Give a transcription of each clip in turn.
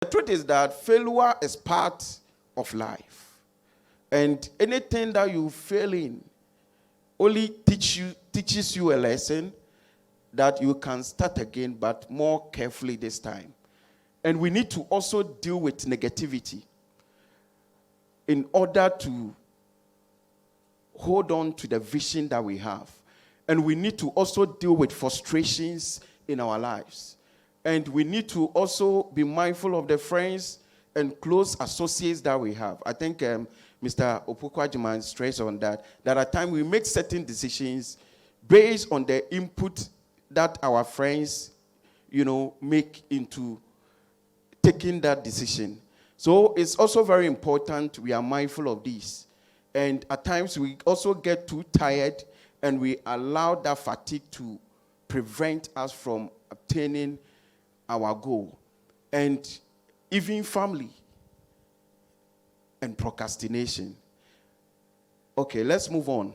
The truth is that failure is part of life. And anything that you fail in only teaches you a lesson that you can start again, but more carefully this time. And we need to also deal with negativity in order to hold on to the vision that we have. And we need to also deal with frustrations in our lives. And we need to also be mindful of the friends and close associates that we have. I think Mr. Opukwajiman stressed on that at times we make certain decisions based on the input that our friends, make into taking that decision. So it's also very important we are mindful of this. And at times we also get too tired and we allow that fatigue to prevent us from obtaining our goal. And even family and procrastination. Okay, let's move on.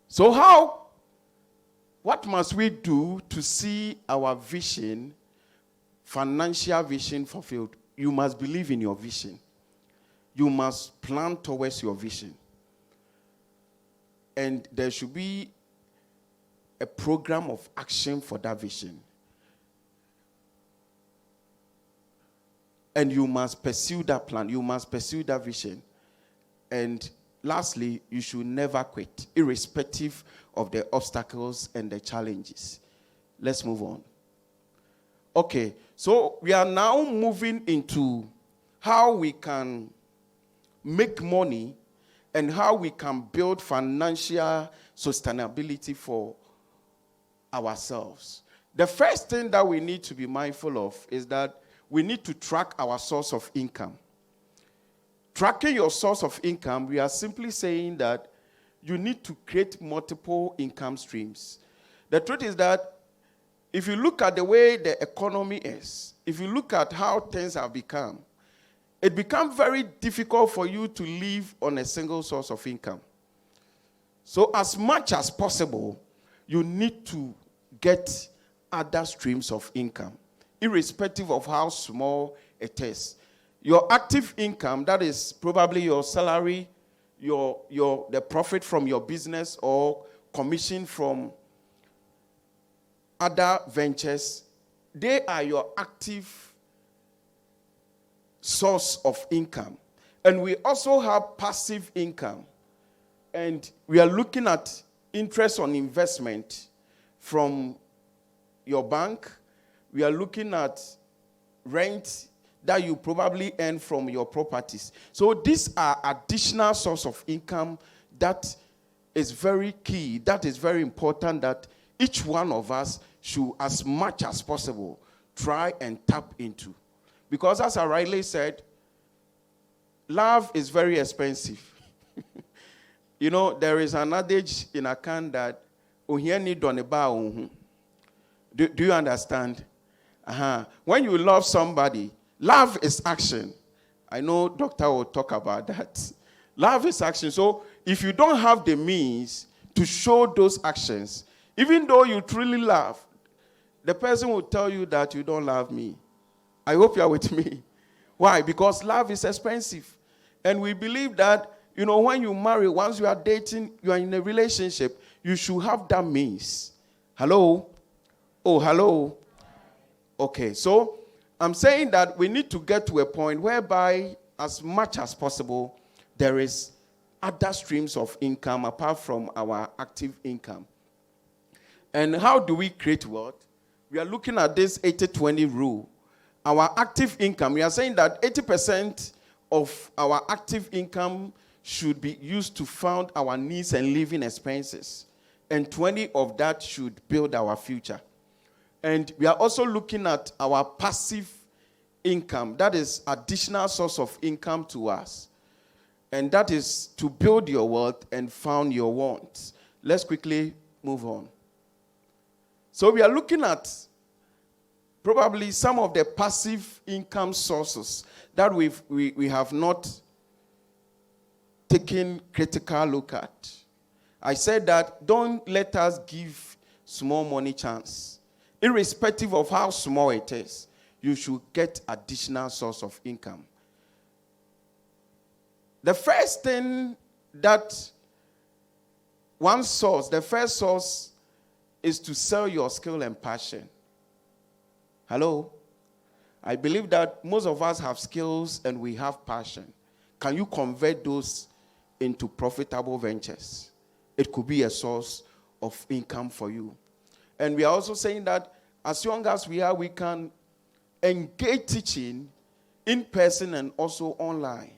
So what must we do to see our vision, financial vision, fulfilled? You must believe in your vision. You must plan towards your vision. And there should be a program of action for that vision. And you must pursue that plan. You must pursue that vision. And lastly, you should never quit, irrespective of the obstacles and the challenges. Let's move on. Okay, so we are now moving into how we can make money and how we can build financial sustainability for ourselves. The first thing that we need to be mindful of is that we need to track our source of income. Tracking your source of income, we are simply saying that you need to create multiple income streams. The truth is that if you look at the way the economy is, if you look at how things have become, it becomes very difficult for you to live on a single source of income. So as much as possible, you need to get other streams of income, irrespective of how small it is. Your active income, that is probably your salary, the profit from your business or commission from other ventures, they are your active source of income. And we also have passive income. And we are looking at interest on investment from your bank. We are looking at rent that you probably earn from your properties. So these are additional source of income that is very key, that is very important, that each one of us should, as much as possible, try and tap into. Because as I rightly said, love is very expensive. There is an adage in Akan that do you understand? When you love somebody, love is action. I know Doctor will talk about that. Love is action. So if you don't have the means to show those actions, even though you truly love, the person will tell you that you don't love me. I hope you are with me. Why? Because love is expensive. And we believe that, when you marry, once you are dating, you are in a relationship, you should have that means. Hello? Oh, hello? Okay, so I'm saying that we need to get to a point whereby, as much as possible, there is other streams of income apart from our active income. And how do we create wealth? We are looking at this 80-20 rule. Our active income, we are saying that 80% of our active income should be used to fund our needs and living expenses. And 20 of that should build our future. And we are also looking at our passive income. That is additional source of income to us. And that is to build your wealth and fund your wants. Let's quickly move on. So we are looking at probably some of the passive income sources that we have not taken critical look at. I said that don't let us give small money chance. irrespective of how small it is, you should get additional source of income. The first thing that the first source is to sell your skill and passion. Hello? I believe that most of us have skills and we have passion. Can you convert those into profitable ventures? It could be a source of income for you. And we are also saying that as young as we are, we can engage teaching in person and also online.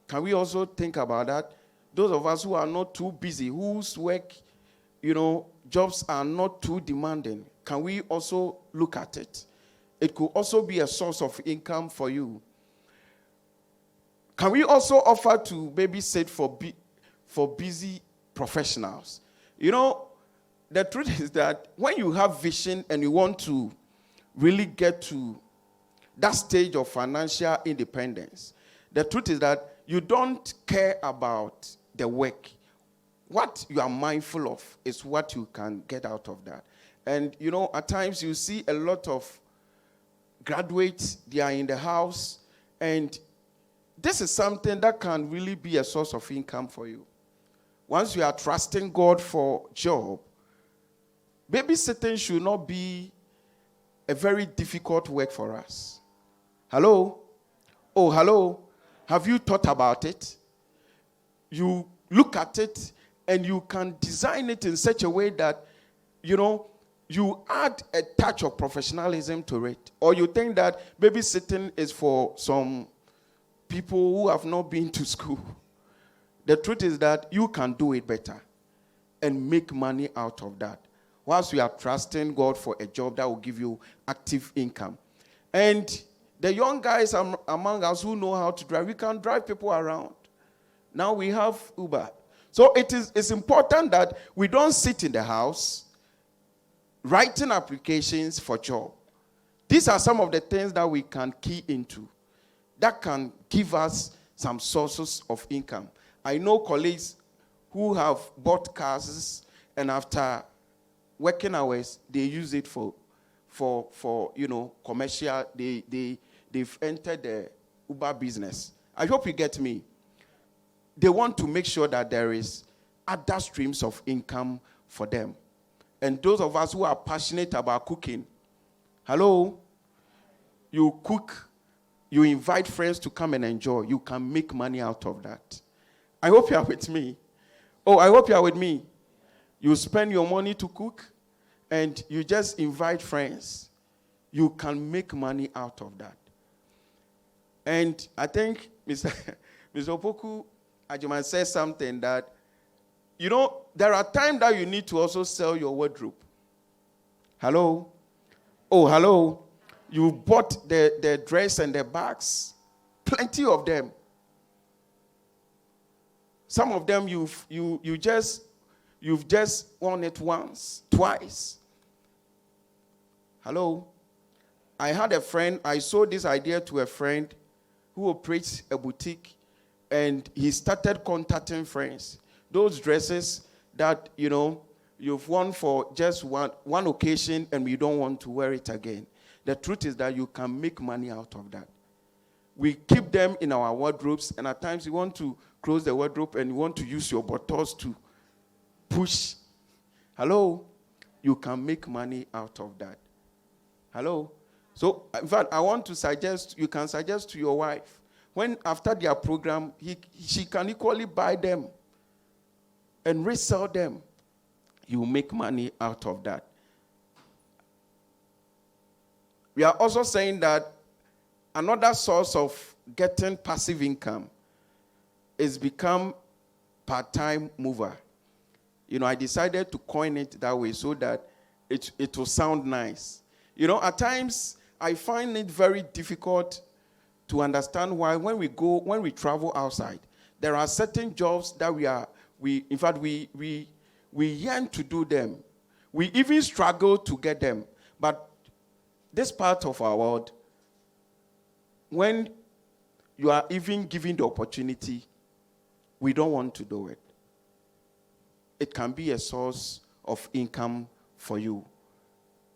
Can we also think about that? Those of us who are not too busy, whose work, jobs are not too demanding, can we also look at it? It could also be a source of income for you. Can we also offer to babysit for busy professionals? The truth is that when you have vision and you want to really get to that stage of financial independence, the truth is that you don't care about the work. What you are mindful of is what you can get out of that. And, at times you see a lot of graduates, they are in the house, and this is something that can really be a source of income for you. Once you are trusting God for job, babysitting should not be a very difficult work for us. Hello? Oh, hello? Have you thought about it? You look at it and you can design it in such a way that, you add a touch of professionalism to it. Or you think that babysitting is for some people who have not been to school. The truth is that you can do it better and make money out of that, whilst you are trusting God for a job that will give you active income. And the young guys among us who know how to drive, we can drive people around. Now we have Uber. So it's important that we don't sit in the house writing applications for job. These are some of the things that we can key into that can give us some sources of income. I know colleagues who have bought cars and after working hours, they use it for commercial. They've entered the Uber business. I hope you get me. They want to make sure that there is other streams of income for them. And those of us who are passionate about cooking, hello, you cook, you invite friends to come and enjoy. You can make money out of that. I hope you are with me. Oh, I hope you are with me. You spend your money to cook, and you just invite friends. You can make money out of that. And I think Mr. Opoku Ajuman said something that, there are times that you need to also sell your wardrobe. Hello? Oh, hello? You bought the dress and the bags. Plenty of them. Some of them you've just worn it once, twice. Hello? I had a friend, I sold this idea to a friend who operates a boutique, and he started contacting friends. Those dresses that, you've worn for just one occasion and you don't want to wear it again. The truth is that you can make money out of that. We keep them in our wardrobes, and at times you want to close the wardrobe and you want to use your buttons to push. Hello? You can make money out of that. Hello? So, in fact, I want to suggest, you can suggest to your wife, when after their program, she can equally buy them and resell them. You make money out of that. We are also saying that another source of getting passive income is become part-time mover. I decided to coin it that way so that it will sound nice. At times, I find it very difficult to understand why when we travel outside, there are certain jobs that we yearn to do them. We even struggle to get them. But this part of our world, when you are even given the opportunity, we don't want to do it. It can be a source of income for you.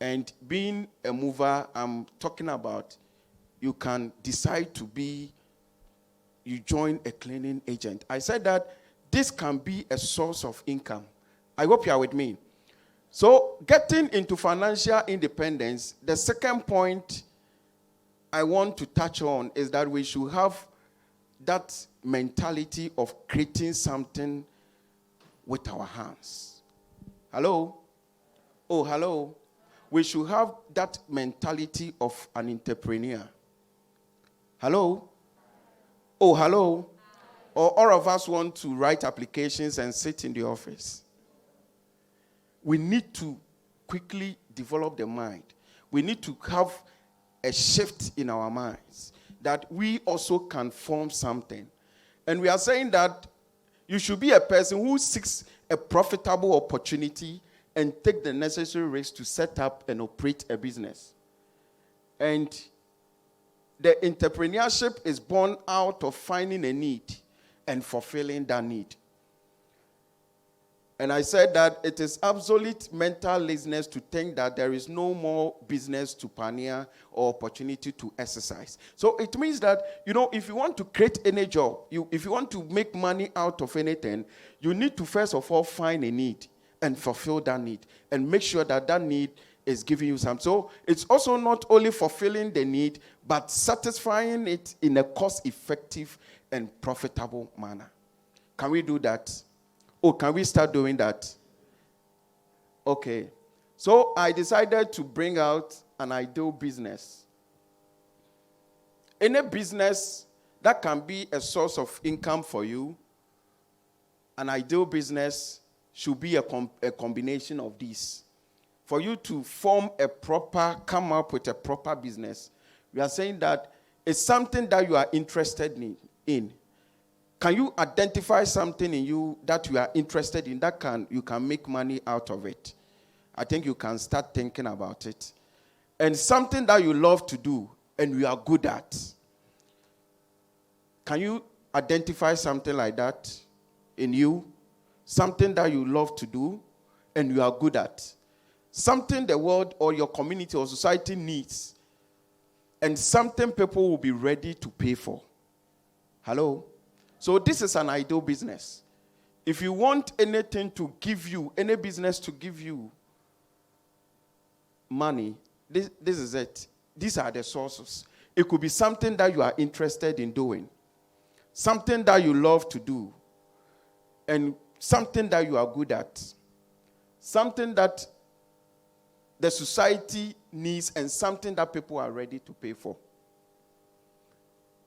And being a mover, I'm talking about you can decide you join a cleaning agent. I said that this can be a source of income. I hope you are with me. So, getting into financial independence, the second point I want to touch on is that we should have that mentality of creating something with our hands. Hello? Oh, hello. We should have that mentality of an entrepreneur. Hello? Oh, hello. Or all of us want to write applications and sit in the office. We need to quickly develop the mind. We need to have a shift in our minds that we also can form something. And we are saying that you should be a person who seeks a profitable opportunity and take the necessary risks to set up and operate a business. And the entrepreneurship is born out of finding a need and fulfilling that need. And I said that it is absolute mental laziness to think that there is no more business to pioneer or opportunity to exercise. So it means that, if you want to create any job, if you want to make money out of anything, you need to first of all find a need and fulfill that need and make sure that that need is giving you something. So it's also not only fulfilling the need, but satisfying it in a cost-effective and profitable manner. Can we do that? Oh, can we start doing that? Okay. So I decided to bring out an ideal business. Any business that can be a source of income for you, an ideal business should be a combination of these. For you to come up with a proper business, we are saying that it's something that you are interested in. Can you identify something in you that you are interested in that you can make money out of it? I think you can start thinking about it. And something that you love to do and you are good at. Can you identify something like that in you? Something that you love to do and you are good at. Something the world or your community or society needs. And something people will be ready to pay for. Hello? So this is an ideal business. If you want anything to give you, any business to give you money, this is it. These are the sources. It could be something that you are interested in doing, something that you love to do, and something that you are good at, something that the society needs, and something that people are ready to pay for.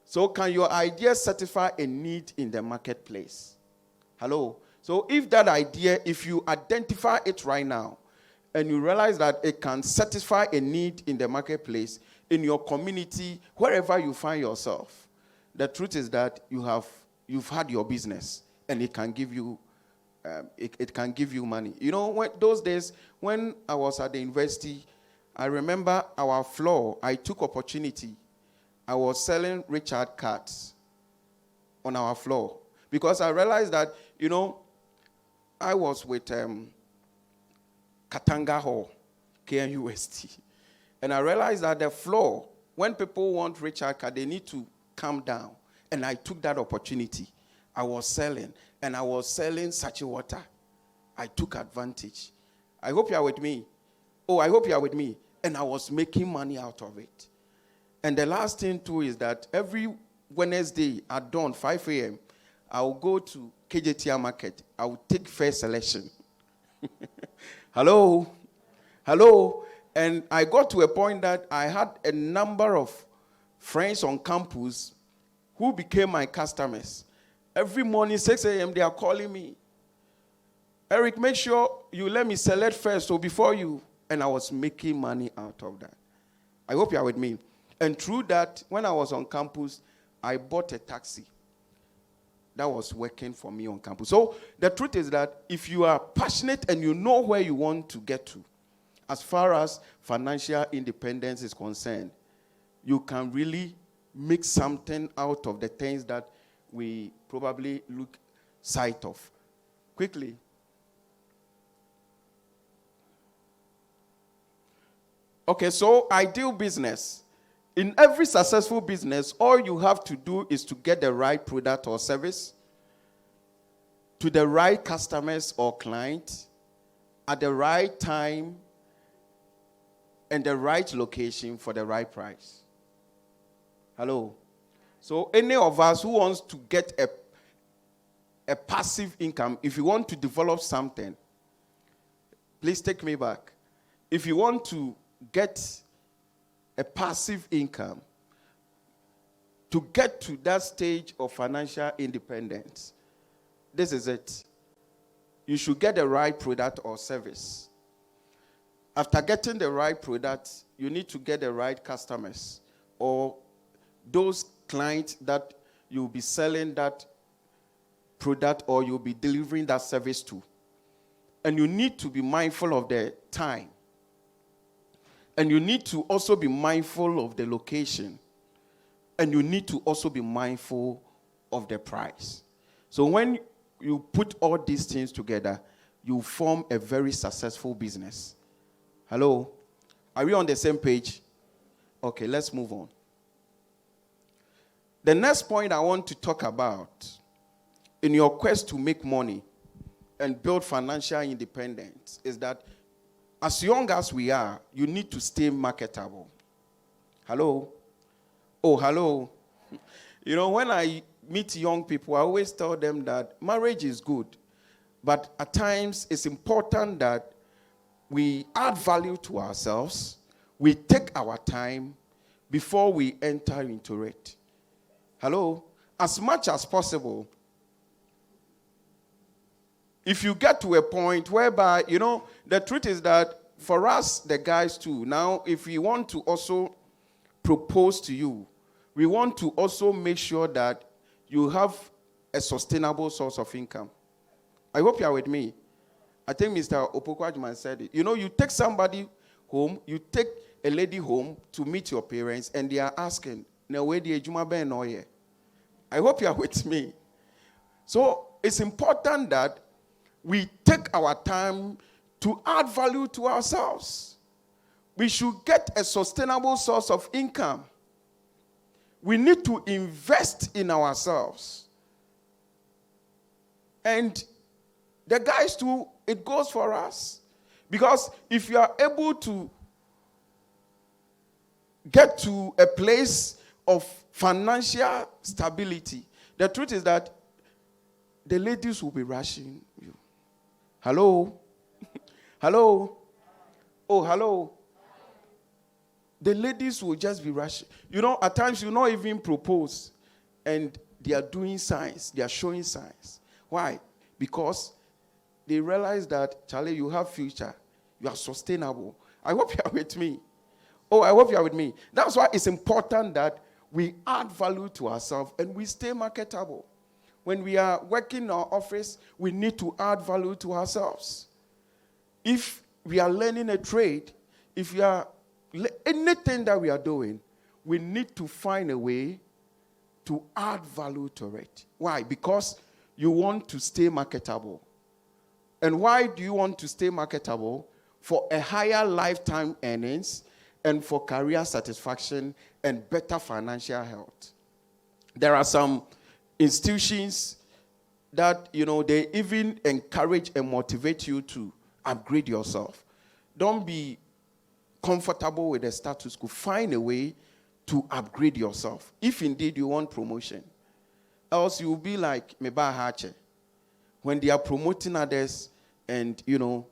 So can your idea satisfy a need in the marketplace? Hello? So if you identify it right now, and you realize that it can satisfy a need in the marketplace, in your community, wherever you find yourself, the truth is that you've had your business, and it can give you it can give you money. Those days when I was at the university, I remember our floor, I took opportunity. I was selling Richard cards on our floor because I realized that, I was with Katanga Hall, KNUST. And I realized that the floor, when people want Richard card, they need to come down. And I took that opportunity. I was selling sachet water. I took advantage. I hope you are with me. Oh, I hope you are with me. And I was making money out of it. And the last thing, too, is that every Wednesday at dawn, 5 a.m., I will go to KJTR Market. I will take fair selection. Hello? Hello? And I got to a point that I had a number of friends on campus who became my customers. Every morning, 6 a.m., they are calling me. Eric, make sure you let me select first or before you. And I was making money out of that. I hope you are with me. And through that, when I was on campus, I bought a taxi that was working for me on campus. So the truth is that if you are passionate and you know where you want to get to, as far as financial independence is concerned, you can really make something out of the things that we probably lose sight of. Quickly. Okay, so ideal business. In every successful business, all you have to do is to get the right product or service to the right customers or clients at the right time and the right location for the right price. Hello? So any of us who wants to get a passive income, if you want to develop something, please take me back. If you want to get a passive income, to get to that stage of financial independence, this is it. You should get the right product or service. After getting the right product, you need to get the right customers or those clients that you'll be selling that product or you'll be delivering that service to. And you need to be mindful of the time. And you need to also be mindful of the location. And you need to also be mindful of the price. So when you put all these things together, you form a very successful business. Hello? Are we on the same page? Okay, let's move on. The next point I want to talk about, in your quest to make money and build financial independence, is that as young as we are, you need to stay marketable. Hello? Oh, hello. You know, when I meet young people, I always tell them that marriage is good, but at times it's important that we add value to ourselves, we take our time before we enter into it. Hello? As much as possible, if you get to a point whereby, you know, the truth is that for us, the guys too, now, if we want to also propose to you, we want to also make sure that you have a sustainable source of income. I hope you are with me. I think Mr. Opokwajman said it. You know, you take somebody home, you take a lady home to meet your parents, and they are asking, "Now where the ejuma ben no ye?" I hope you are with me. So it's important that we take our time to add value to ourselves. We should get a sustainable source of income. We need to invest in ourselves. And the guys too, it goes for us. Because if you are able to get to a place of financial stability, the truth is that the ladies will be rushing you. Hello? Hello? Oh, hello? The ladies will just be rushing. You know, at times you not even propose, and they are doing signs. They are showing signs. Why? Because they realize that, Charlie, you have future. You are sustainable. I hope you are with me. Oh, I hope you are with me. That's why it's important that we add value to ourselves and we stay marketable. When we are working in our office, we need to add value to ourselves. If we are learning a trade, if we are anything that we are doing, we need to find a way to add value to it. Why? Because you want to stay marketable. And why do you want to stay marketable? For a higher lifetime earnings and for career satisfaction and better financial health. There are some institutions that, you know, they even encourage and motivate you to upgrade yourself. Don't be comfortable with the status quo. Find a way to upgrade yourself, if indeed you want promotion. Else you'll be like Meba Hache. When they are promoting others and, you know,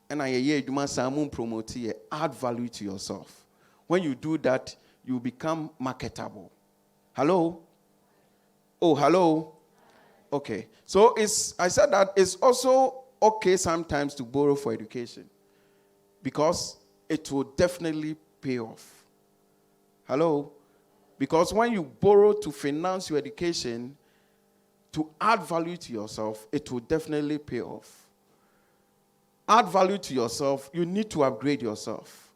and you must promote, add value to yourself. When you do that, you become marketable. Hello? Oh, hello? Okay. So I said that it's also okay sometimes to borrow for education, because it will definitely pay off. Hello? Because when you borrow to finance your education, to add value to yourself, it will definitely pay off. Add value to yourself, you need to upgrade yourself.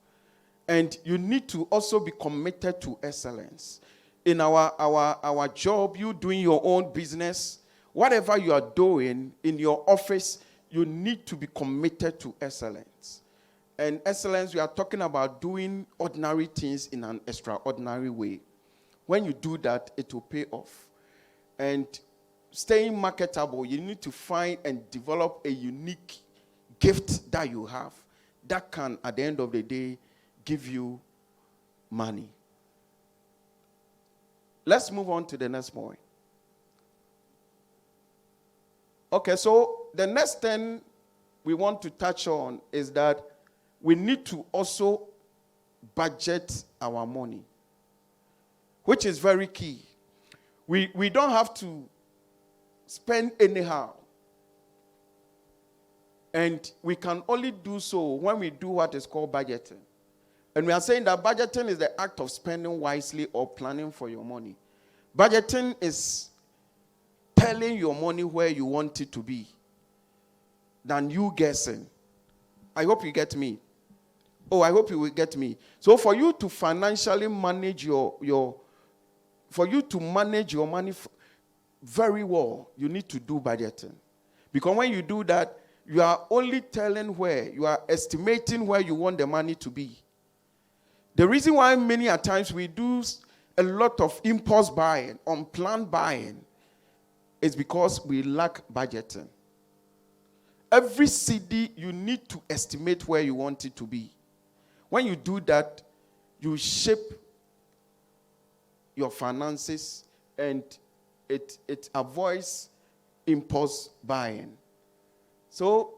And you need to also be committed to excellence. In our job, you doing your own business, whatever you are doing in your office, you need to be committed to excellence. And excellence, we are talking about doing ordinary things in an extraordinary way. When you do that, it will pay off. And staying marketable, you need to find and develop a unique gift that you have that can, at the end of the day, give you money. Let's move on to the next point. Okay, so the next thing we want to touch on is that we need to also budget our money, which is very key. We don't have to spend anyhow. And we can only do so when we do what is called budgeting. And we are saying that budgeting is the act of spending wisely or planning for your money. Budgeting is telling your money where you want it to be than you guessing. I hope you get me. Oh, I hope you will get me. So for you to financially manage for you to manage your money very well, you need to do budgeting. Because when you do that, you are only telling where, you are estimating where you want the money to be. The reason why many a times we do a lot of impulse buying, unplanned buying, is because we lack budgeting. Every CD, you need to estimate where you want it to be. When you do that, you shape your finances and it avoids impulse buying. So,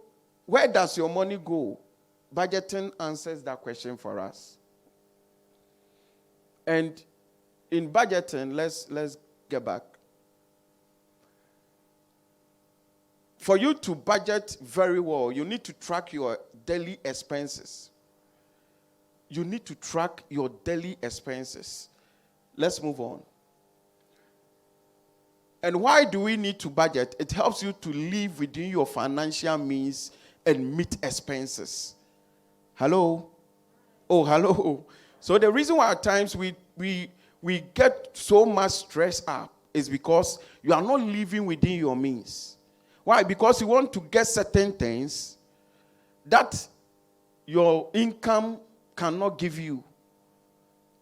where does your money go? Budgeting answers that question for us. And in budgeting, let's get back. For you to budget very well, you need to track your daily expenses. You need to track your daily expenses. Let's move on. And why do we need to budget? It helps you to live within your financial means and meet expenses. Hello? Oh, hello. So the reason why at times we get so much stress up is because you are not living within your means. Why? Because you want to get certain things that your income cannot give you.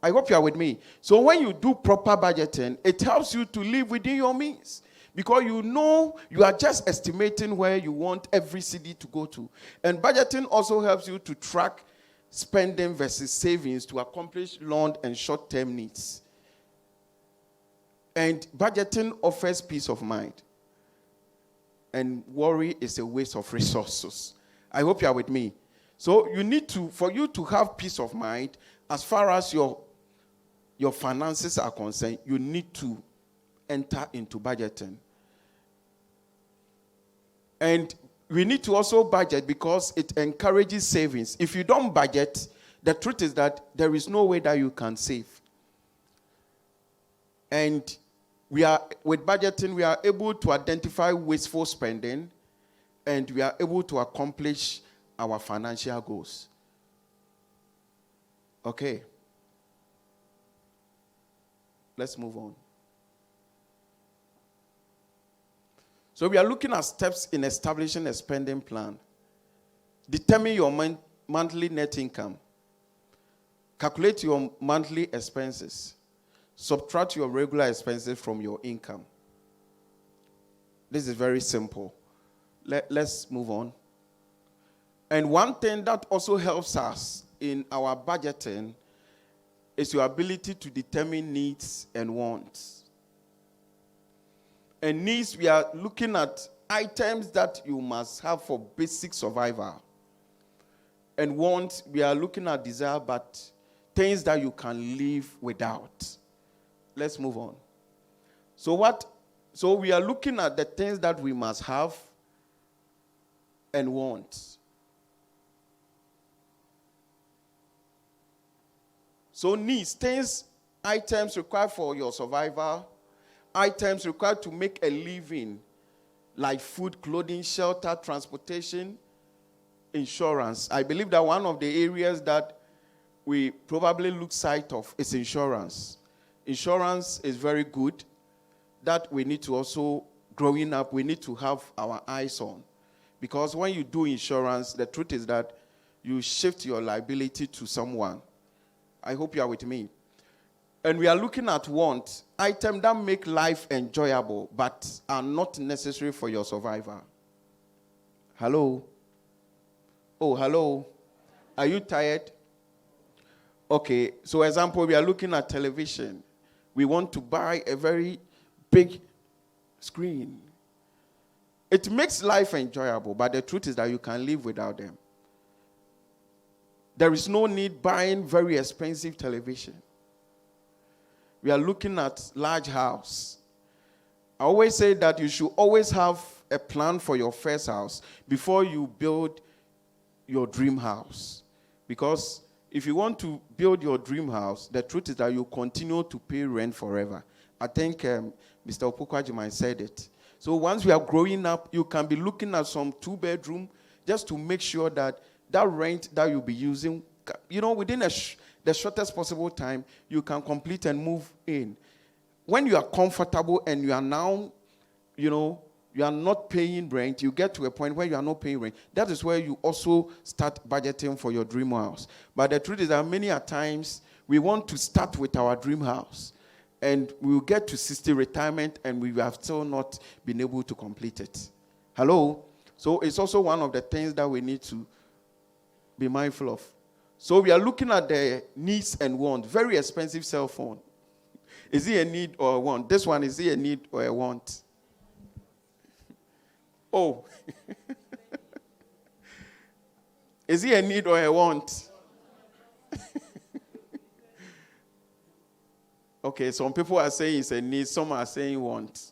I hope you are with me. So when you do proper budgeting, it helps you to live within your means. Because you know you are just estimating where you want every CD to go to. And budgeting also helps you to track spending versus savings to accomplish long and short-term needs. And budgeting offers peace of mind. And worry is a waste of resources. I hope you are with me. So you need to, for you to have peace of mind, as far as your finances are concerned, you need to enter into budgeting. And we need to also budget because it encourages savings. If you don't budget, the truth is that there is no way that you can save. And with budgeting, we are able to identify wasteful spending, and we are able to accomplish our financial goals. Okay. Let's move on. So we are looking at steps in establishing a spending plan. Determine your monthly net income. Calculate your monthly expenses. Subtract your regular expenses from your income. This is very simple. Let's move on. And one thing that also helps us in our budgeting is your ability to determine needs and wants. And needs, we are looking at items that you must have for basic survival. And wants, we are looking at desire, but things that you can live without. Let's move on. So we are looking at the things that we must have and want. So needs, things, items required for your survival, items required to make a living, like food, clothing, shelter, transportation, insurance. I believe that one of the areas that we probably lose sight of is insurance. Insurance is very good. That we need to also, growing up, we need to have our eyes on. Because when you do insurance, the truth is that you shift your liability to someone. I hope you are with me. And we are looking at want, items that make life enjoyable but are not necessary for your survival. Hello? Oh, hello? Are you tired? Okay, so example, we are looking at television. We want to buy a very big screen. It makes life enjoyable, but the truth is that you can live without them. There is no need buying very expensive television. We are looking at large house. I always say that you should always have a plan for your first house before you build your dream house. Because if you want to build your dream house, the truth is that you continue to pay rent forever. I think Mr. Opokwajima said it. So once we are growing up, you can be looking at some 2-bedroom just to make sure that that rent that you'll be using, within the shortest possible time, you can complete and move in. When you are comfortable and you are now, you are not paying rent, you get to a point where you are not paying rent. That is where you also start budgeting for your dream house. But the truth is that many a times, we want to start with our dream house. And we will get to 60 retirement and we have still not been able to complete it. Hello? So it's also one of the things that we need to be mindful of. So we are looking at the needs and wants. Very expensive cell phone. Is it a need or a want? This one, is it a need or a want? Oh. Is it a need or a want? Okay, some people are saying it's a need, some are saying want.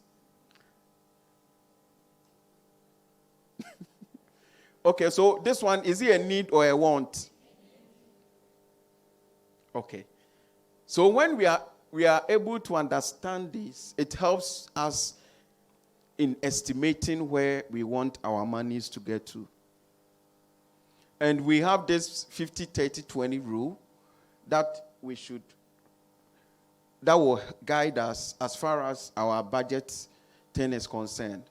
Okay, so this one, is it a need or a want? Okay. So when we are able to understand this, it helps us in estimating where we want our monies to get to. And we have this 50-30-20 rule that will guide us as far as our budget thing is concerned.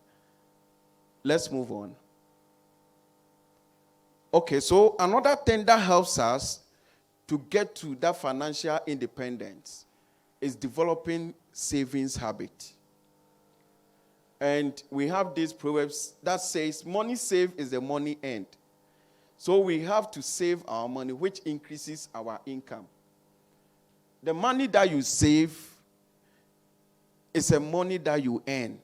Let's move on. Okay, so another thing that helps us to get to that financial independence is developing savings habit. And we have these proverbs that says, money saved is the money earned. So we have to save our money, which increases our income. The money that you save is a money that you earn.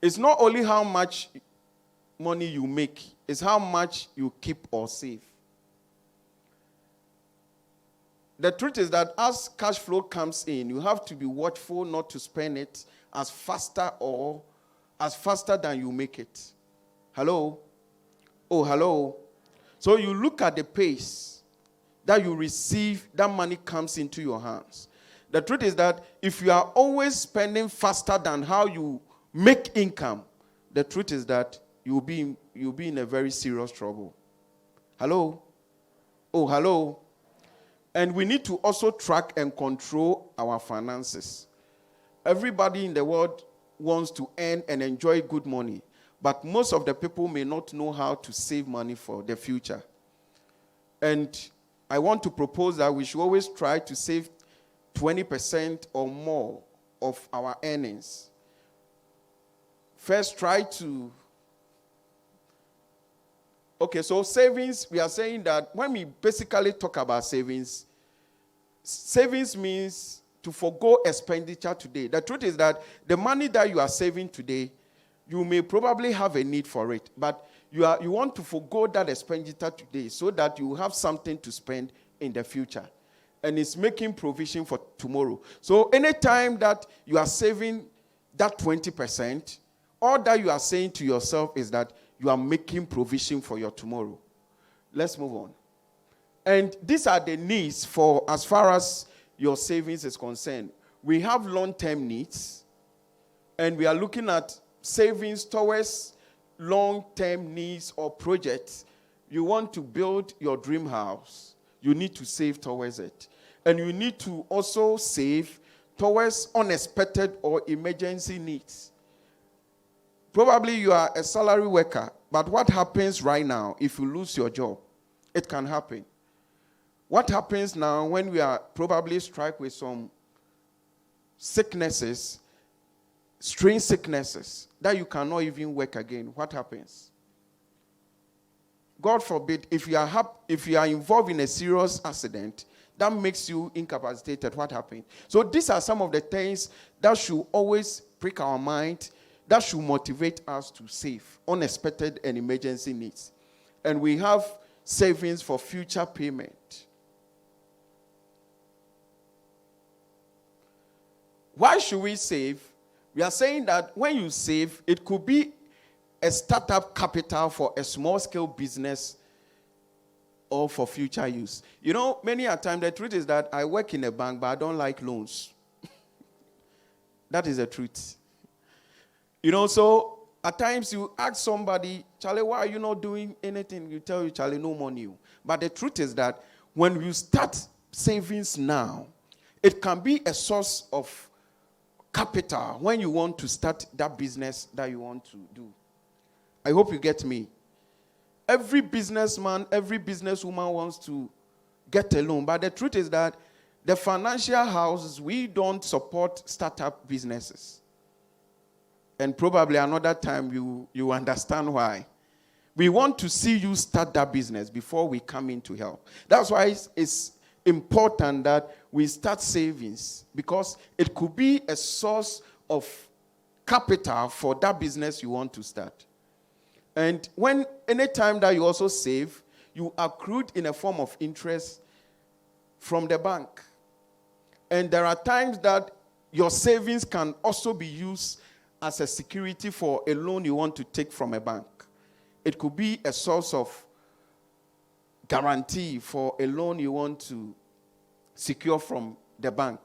It's not only how much money you make, it's how much you keep or save. The truth is that as cash flow comes in, you have to be watchful not to spend it as faster than you make it. Hello? Oh, hello? So you look at the pace that you receive, that money comes into your hands. The truth is that if you are always spending faster than how you make income, the truth is that you'll be in a very serious trouble. Hello? Oh, hello? And we need to also track and control our finances. Everybody in the world wants to earn and enjoy good money, but most of the people may not know how to save money for the future. And I want to propose that we should always try to save 20% or more of our earnings. First, Okay, so savings, we are saying that when we basically talk about savings means to forgo expenditure today. The truth is that the money that you are saving today, you may probably have a need for it, but you want to forgo that expenditure today so that you have something to spend in the future. And it's making provision for tomorrow. So anytime that you are saving that 20%, all that you are saying to yourself is that you are making provision for your tomorrow. Let's move on. And these are the needs for as far as your savings is concerned. We have long-term needs, and we are looking at savings towards long-term needs or projects. You want to build your dream house, you need to save towards it. And you need to also save towards unexpected or emergency needs. Probably you are a salary worker. But what happens right now if you lose your job? It can happen. What happens now when we are probably struck with some sicknesses, strange sicknesses, that you cannot even work again? What happens? God forbid, if you are involved in a serious accident that makes you incapacitated, what happens? So these are some of the things that should always prick our mind, that should motivate us to save unexpected and emergency needs. And we have savings for future payment. Why should we save? We are saying that when you save, it could be a startup capital for a small-scale business or for future use. You know, many a time the truth is that I work in a bank, but I don't like loans. That is the truth. You know, so at times you ask somebody, Charlie, why are you not doing anything? You tell you, Charlie, no money. But the truth is that when you start savings now, it can be a source of capital when you want to start that business that you want to do. I hope you get me. Every businessman, every businesswoman wants to get a loan. But the truth is that the financial houses, we don't support startup businesses. And probably another time you understand why. We want to see you start that business before we come in to help. That's why it's important that we start savings, because it could be a source of capital for that business you want to start. And when any time that you also save, you accrued in a form of interest from the bank. And there are times that your savings can also be used as a security for a loan you want to take from a bank. It could be a source of guarantee for a loan you want to secure from the bank.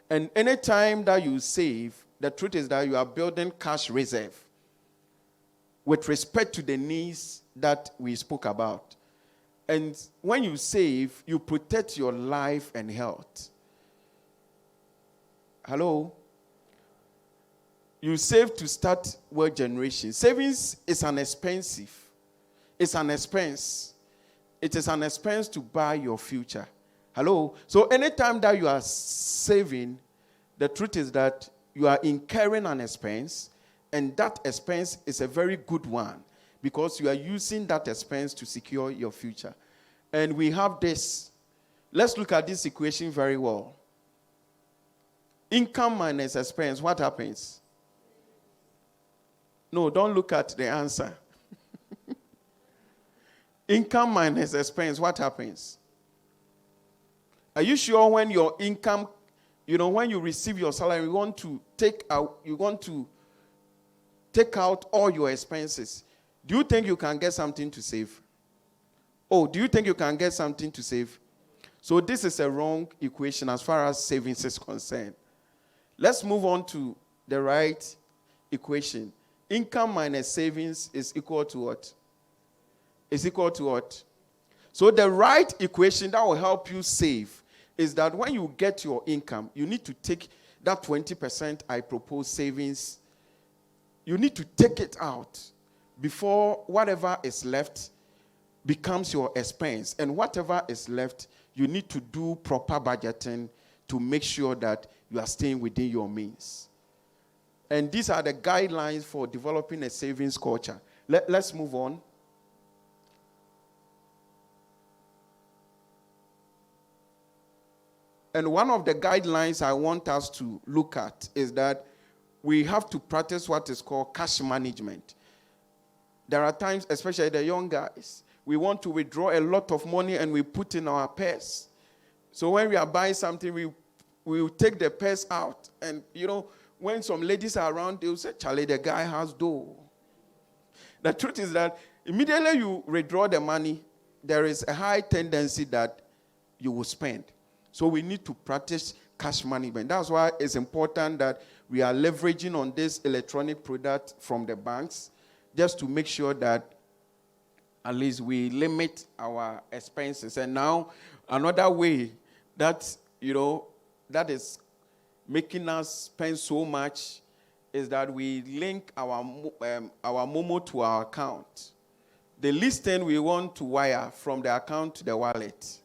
And any time that you save, the truth is that you are building cash reserve with respect to the needs that we spoke about. And when you save, you protect your life and health. Hello? You save to start wealth generation. Savings is an expensive. It's an expense. It is an expense to buy your future. Hello? So anytime that you are saving, the truth is that you are incurring an expense, and that expense is a very good one because you are using that expense to secure your future. And we have this. Let's look at this equation very well. Income minus expense, what happens? No, don't look at the answer. Income minus expense, what happens? Are you sure when your income, when you receive your salary, you want to take out all your expenses? Do you think you can get something to save? Oh, do you think you can get something to save? So this is a wrong equation as far as savings is concerned. Let's move on to the right equation. Income minus savings is equal to what? Is equal to what? So the right equation that will help you save is that when you get your income, you need to take that 20% I propose savings. You need to take it out before whatever is left becomes your expense. And whatever is left, you need to do proper budgeting to make sure that you are staying within your means. And these are the guidelines for developing a savings culture. Let's move on. And one of the guidelines I want us to look at is that we have to practice what is called cash management. There are times, especially the young guys, we want to withdraw a lot of money and we put in our purse. So when we are buying something, we will take the purse out. And, when some ladies are around, they will say, Charlie, the guy has dough. The truth is that immediately you withdraw the money, there is a high tendency that you will spend. So we need to practice cash management. That's why it's important that we are leveraging on this electronic product from the banks just to make sure that at least we limit our expenses. And now another way that, that is making us spend so much is that we link our Momo to our account. the least thing we want to wire from the account to the wallet.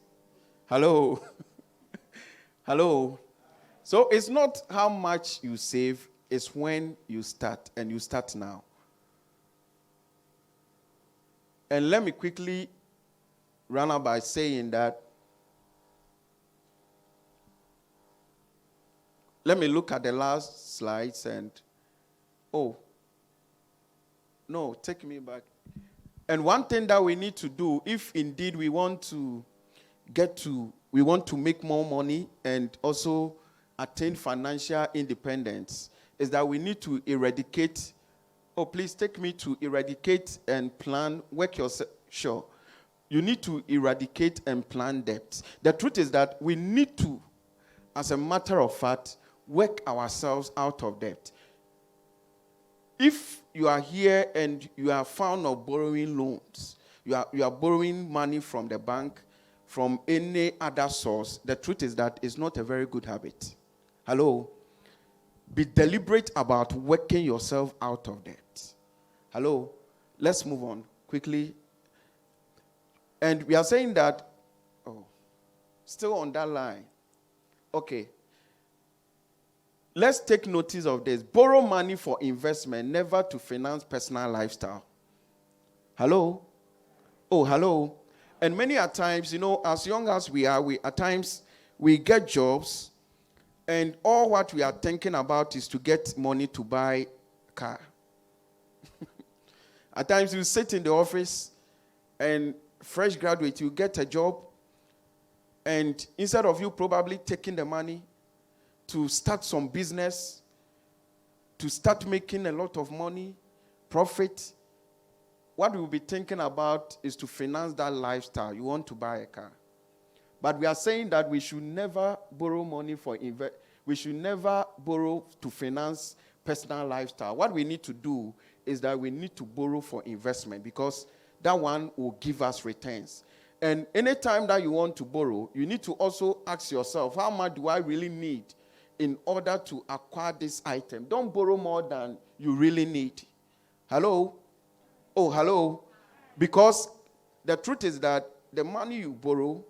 Hello? Hello? So it's not how much you save, it's when you start, and you start now. And let me quickly run out by saying that, let me look at the last slides and, no, take me back. And one thing that we need to do, if indeed we want to make more money and also attain financial independence, is that we need to eradicate, please take me to eradicate and plan, work yourself, sure. You need to eradicate and plan debt. The truth is that we need to, as a matter of fact, work ourselves out of debt. If you are here and you are found of borrowing loans, you are borrowing money from the bank, from any other source, the truth is that it's not a very good habit. Hello? Be deliberate about working yourself out of debt. Hello? Let's move on quickly. And we are saying that, still on that line. Okay. Let's take notice of this. Borrow money for investment, never to finance personal lifestyle. Hello? Hello? And many a times, as young as we are, at times we get jobs, and all what we are thinking about is to get money to buy a car. At times you sit in the office, and fresh graduate, you get a job, and instead of you probably taking the money to start some business, to start making a lot of money, profit, what we'll be thinking about is to finance that lifestyle. You want to buy a car. But we are saying that we should never borrow money we should never borrow to finance personal lifestyle. What we need to do is that we need to borrow for investment, because that one will give us returns. And anytime that you want to borrow, you need to also ask yourself, how much do I really need in order to acquire this item? Don't borrow more than you really need. Hello? Hello? Because the truth is that the money you borrow,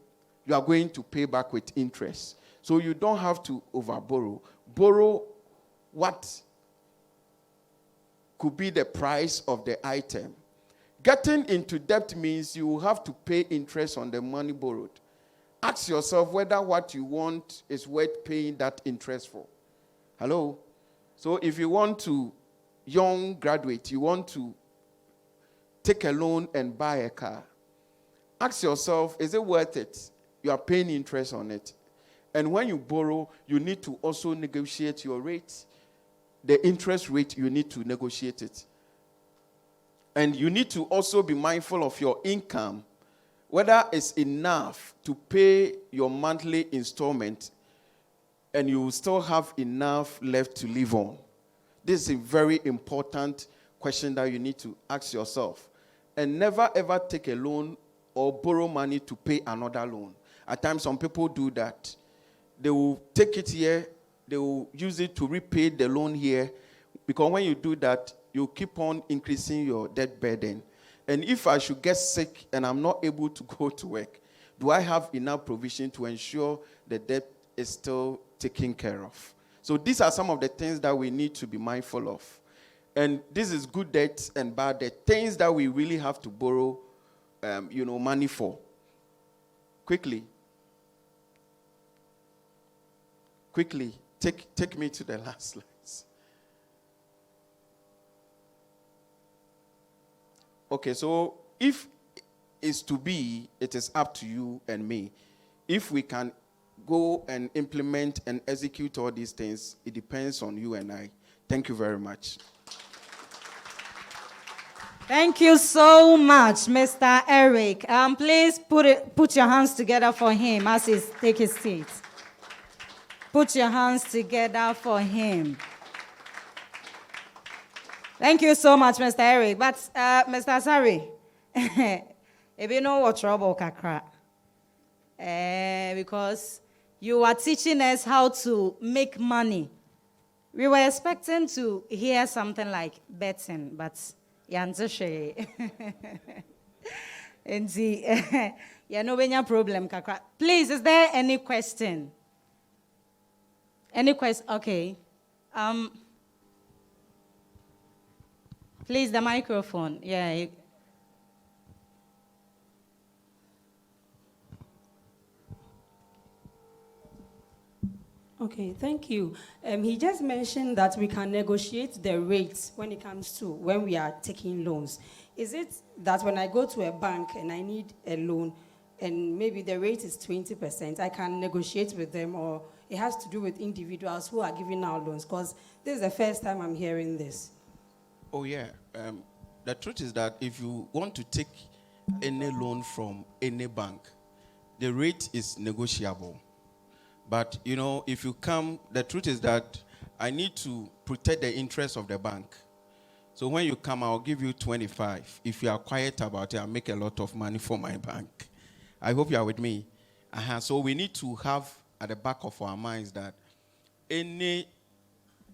you are going to pay back with interest. So you don't have to overborrow. Borrow what could be the price of the item. Getting into debt means you will have to pay interest on the money borrowed. Ask yourself whether what you want is worth paying that interest for. Hello? So if you want to, young graduate, you want to take a loan and buy a car, ask yourself, is it worth it? You are paying interest on it. And when you borrow, you need to also negotiate your rate. The interest rate, you need to negotiate it. And you need to also be mindful of your income, whether it's enough to pay your monthly installment and you still have enough left to live on. This is a very important question that you need to ask yourself. And never ever take a loan or borrow money to pay another loan. At times, some people do that. They will take it here, they will use it to repay the loan here, because when you do that, you keep on increasing your debt burden. And if I should get sick and I'm not able to go to work, do I have enough provision to ensure the debt is still taken care of? So these are some of the things that we need to be mindful of. And this is good debt and bad debt, things that we really have to borrow, money for. Quickly, take me to the last slides. Okay, so if it's to be, it is up to you and me. If we can go and implement and execute all these things, it depends on you and I. Thank you very much. Thank you so much, Mr. Eric. Please put your hands together for him as he takes his seat. Put your hands together for him. Thank you so much, Mr. Eric. But, Mr. Asari, if you know what trouble, kakra, because you are teaching us how to make money. We were expecting to hear something like betting, but Yanzishe. And see, yeah, no when problem, kakra. Please, is there any question? Any question? Okay. Please, the microphone. Yeah. Okay, thank you. He just mentioned that we can negotiate the rates when it comes to when we are taking loans. Is it that when I go to a bank and I need a loan and maybe the rate is 20%, I can negotiate with them, or it has to do with individuals who are giving out loans? Because this is the first time I'm hearing this. Oh, yeah. The truth is that if you want to take any loan from any bank, the rate is negotiable. But, if you come, the truth is that I need to protect the interest of the bank. So when you come, I'll give you 25. If you are quiet about it, I'll make a lot of money for my bank. I hope you are with me. So we need to have at the back of our minds that any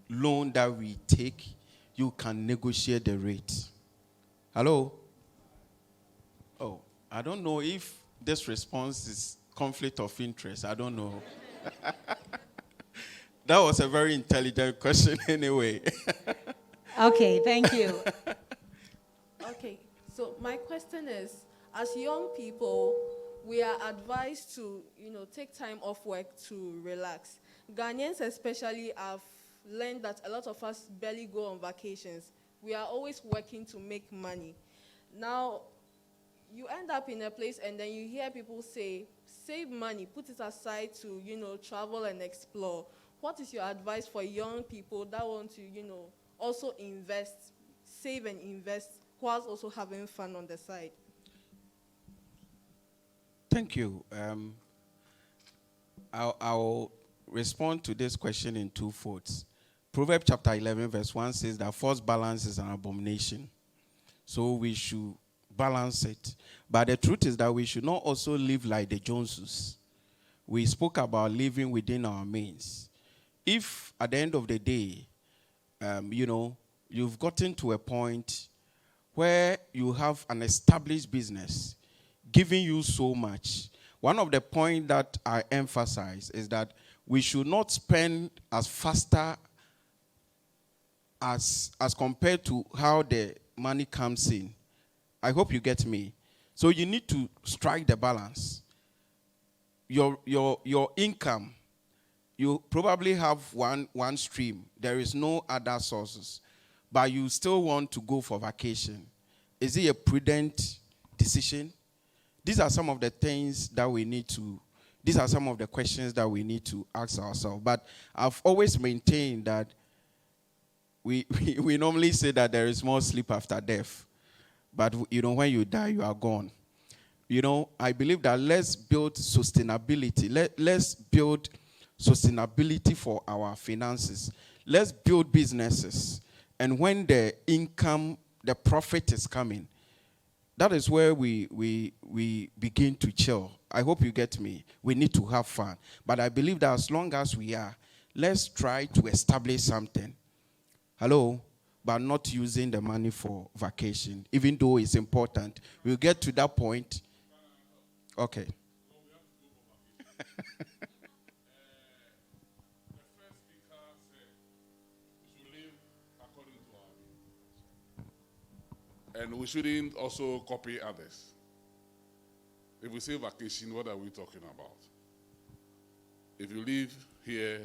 loan that we take, you can negotiate the rate. Hello? Oh, I don't know if this response is conflict of interest. I don't know. That was a very intelligent question anyway. Okay, thank you. Okay, so my question is, as young people, we are advised to, take time off work to relax. Ghanaians especially have learned that a lot of us barely go on vacations. We are always working to make money. Now, you end up in a place and then you hear people say, save money, put it aside to, travel and explore. What is your advice for young people that want to, also invest, save and invest, whilst also having fun on the side? Thank you. I'll respond to this question in two folds. Proverbs chapter 11, verse 1 says that false balance is an abomination. So we should balance it. But the truth is that we should not also live like the Joneses. We spoke about living within our means. If at the end of the day, you've gotten to a point where you have an established business giving you so much, one of the points that I emphasize is that we should not spend as faster as compared to how the money comes in. I hope you get me. So you need to strike the balance. Your income, you probably have one stream. There is no other sources. But you still want to go for vacation. Is it a prudent decision? These are some of the things that we need to, these are some of the questions that we need to ask ourselves. But I've always maintained that we normally say that there is more sleep after death. But, when you die, you are gone. I believe that let's build sustainability. Let's build sustainability for our finances. Let's build businesses. And when the income, the profit is coming, that is where we begin to chill. I hope you get me. We need to have fun. But I believe that as long as we are, let's try to establish something. Hello? But not using the money for vacation, even though it's important. We'll get to that point. Okay. And we shouldn't also copy others. If we say vacation, what are we talking about? If you live here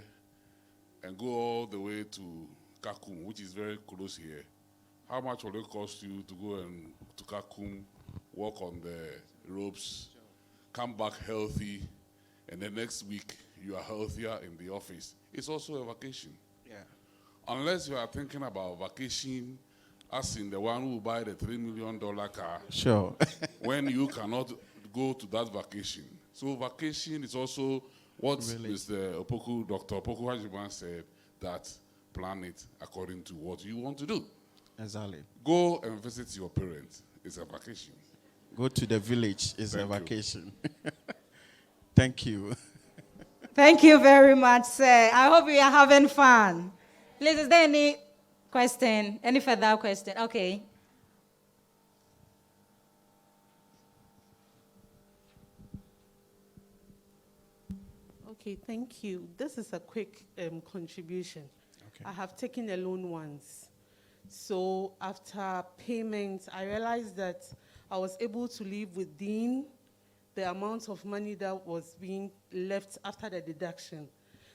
and go all the way to Kakum, which is very close here, how much will it cost you to go to Kakum, walk on the ropes, come back healthy, and the next week you are healthier in the office? It's also a vacation. Yeah. Unless you are thinking about vacation as in the one who buy the $3 million car. Sure. When you cannot go to that vacation. So vacation is also what Really? Mr. Opoku, Dr. Opoku Hajiman said, that plan it according to what you want to do. Exactly. Go and visit your parents. It's a vacation. Go to the village. It's Thank a you. vacation. Thank you. Thank you very much, sir. I hope you are having fun. Please, is there any question? Any further question? Okay. Okay, thank you. This is a quick contribution. Okay. I have taken a loan once. So after payment, I realized that I was able to live within the amount of money that was being left after the deduction.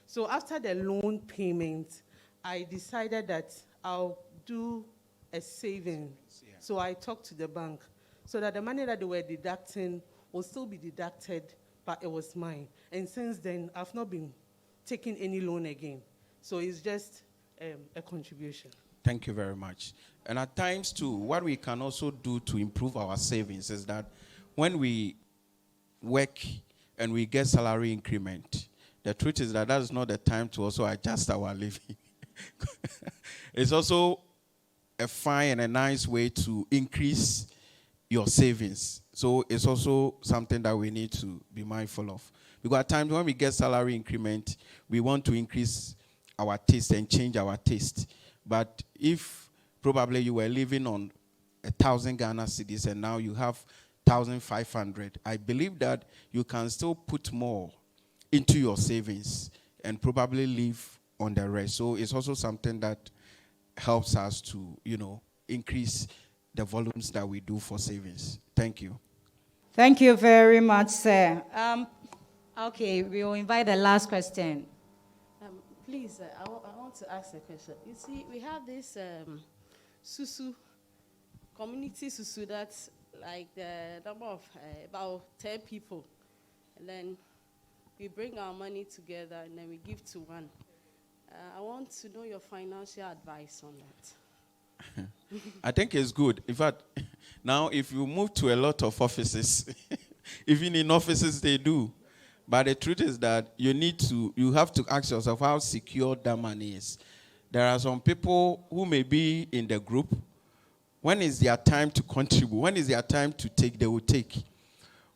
So after the loan payment, I decided that I'll do a saving. Yeah. So I talked to the bank so that the money that they were deducting will still be deducted, but it was mine. And since then, I've not been taking any loan again. So it's just a contribution. Thank you very much. And at times, too, what we can also do to improve our savings is that when we work and we get salary increment, the truth is that is not the time to also adjust our living. It's also a fine and a nice way to increase your savings. So it's also something that we need to be mindful of. Because at times when we get salary increment, we want to increase our taste and change our taste. But if probably you were living on 1,000 Ghana cedis and now you have 1,500, I believe that you can still put more into your savings and probably live on the rest. So it's also something that helps us to, increase the volumes that we do for savings. Thank you. Thank you very much, sir. Okay, we will invite the last question. Please, I want to ask a question. You see, we have this susu, community susu, that's like the number of about 10 people. And then we bring our money together and then we give to one. I want to know your financial advice on that. I think it's good. In fact, now if you move to a lot of offices, even in offices they do. But the truth is that you have to ask yourself how secure that money is. There are some people who may be in the group. When is their time to contribute? When is their time to take? They will take.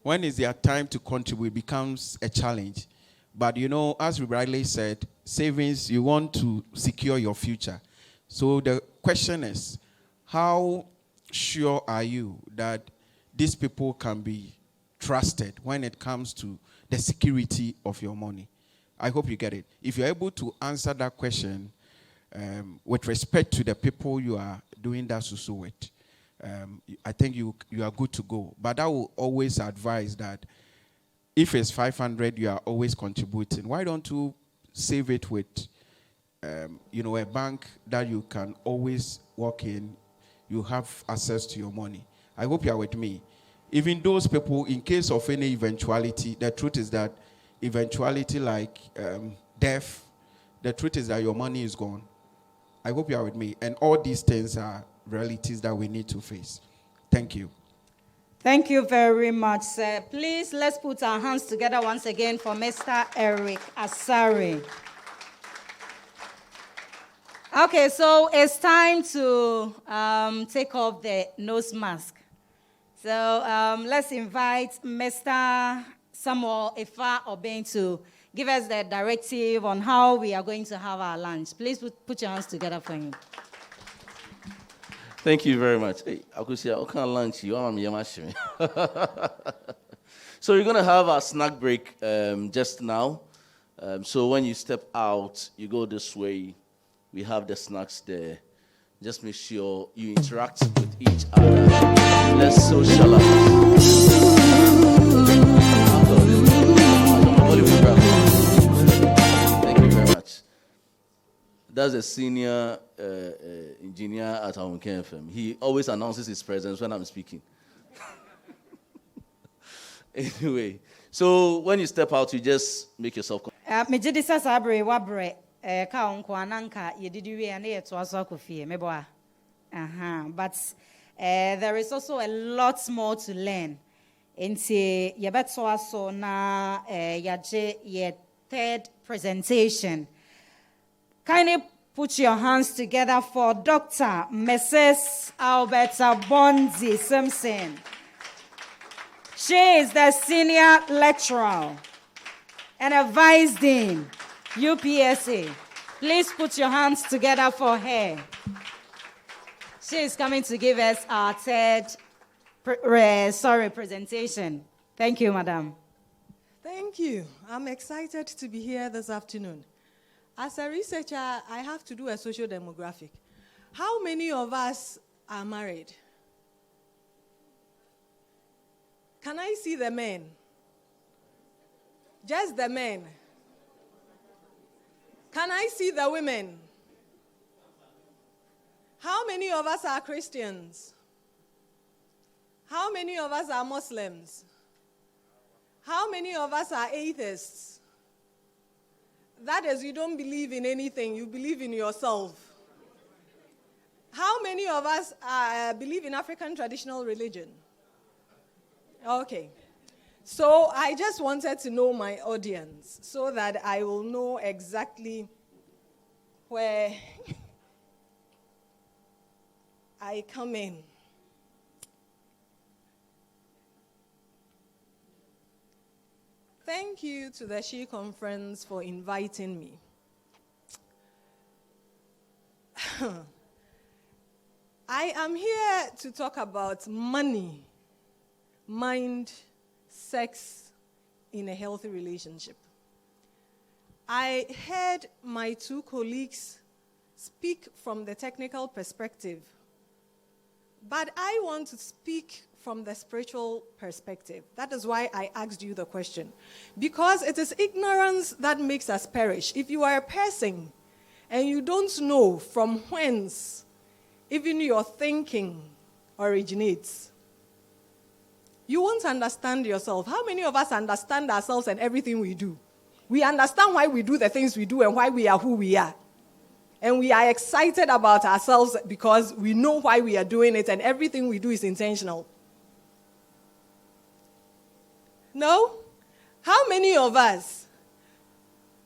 When is their time to contribute becomes a challenge. But as we rightly said, savings, you want to secure your future. So the question is, how sure are you that these people can be trusted when it comes to the security of your money? I hope you get it. If you're able to answer that question with respect to the people you are doing that susu with, I think you are good to go. But I will always advise that if it's 500, you are always contributing. Why don't you save it with, a bank that you can always walk in? You have access to your money. I hope you are with me. Even those people, in case of any eventuality, the truth is that eventuality like death, the truth is that your money is gone. I hope you are with me. And all these things are realities that we need to face. Thank you. Thank you very much, sir. Please, let's put our hands together once again for Mr. Eric Asare. Okay, so it's time to take off the nose mask. So let's invite Mr. Samuel Ifa Obeng to give us the directive on how we are going to have our lunch. Please put your hands together for him. Thank you very much. Hey, Akusia, what kind of lunch you want me? So we're going to have our snack break just now. So when you step out, you go this way. We have the snacks there. Just make sure you interact with each other. Let's socialize. Thank you very much. That's a senior engineer at our KFM. He always announces his presence when I'm speaking. Anyway, so when you step out, you just make yourself comfortable. But there is also a lot more to learn. Third presentation. Kindly put your hands together for Dr. Mrs. Alberta Bonzi Simpson. She is the senior lecturer and a vice dean, UPSA. Please put your hands together for her. She is coming to give us our third presentation. Thank you, madam. Thank you. I'm excited to be here this afternoon. As a researcher, I have to do a social demographic. How many of us are married? Can I see the men? Just the men. Can I see the women? How many of us are Christians? How many of us are Muslims? How many of us are atheists? That is, you don't believe in anything, you believe in yourself. How many of us believe in African traditional religion? Okay. So I just wanted to know my audience so that I will know exactly where I come in. Thank you to the She Conference for inviting me. I am here to talk about money, mind, sex in a healthy relationship. I heard my two colleagues speak from the technical perspective, but I want to speak from the spiritual perspective. That is why I asked you the question. Because it is ignorance that makes us perish. If you are a person and you don't know from whence even your thinking originates, you won't understand yourself. How many of us understand ourselves and everything we do? We understand why we do the things we do and why we are who we are. And we are excited about ourselves because we know why we are doing it and everything we do is intentional. No? How many of us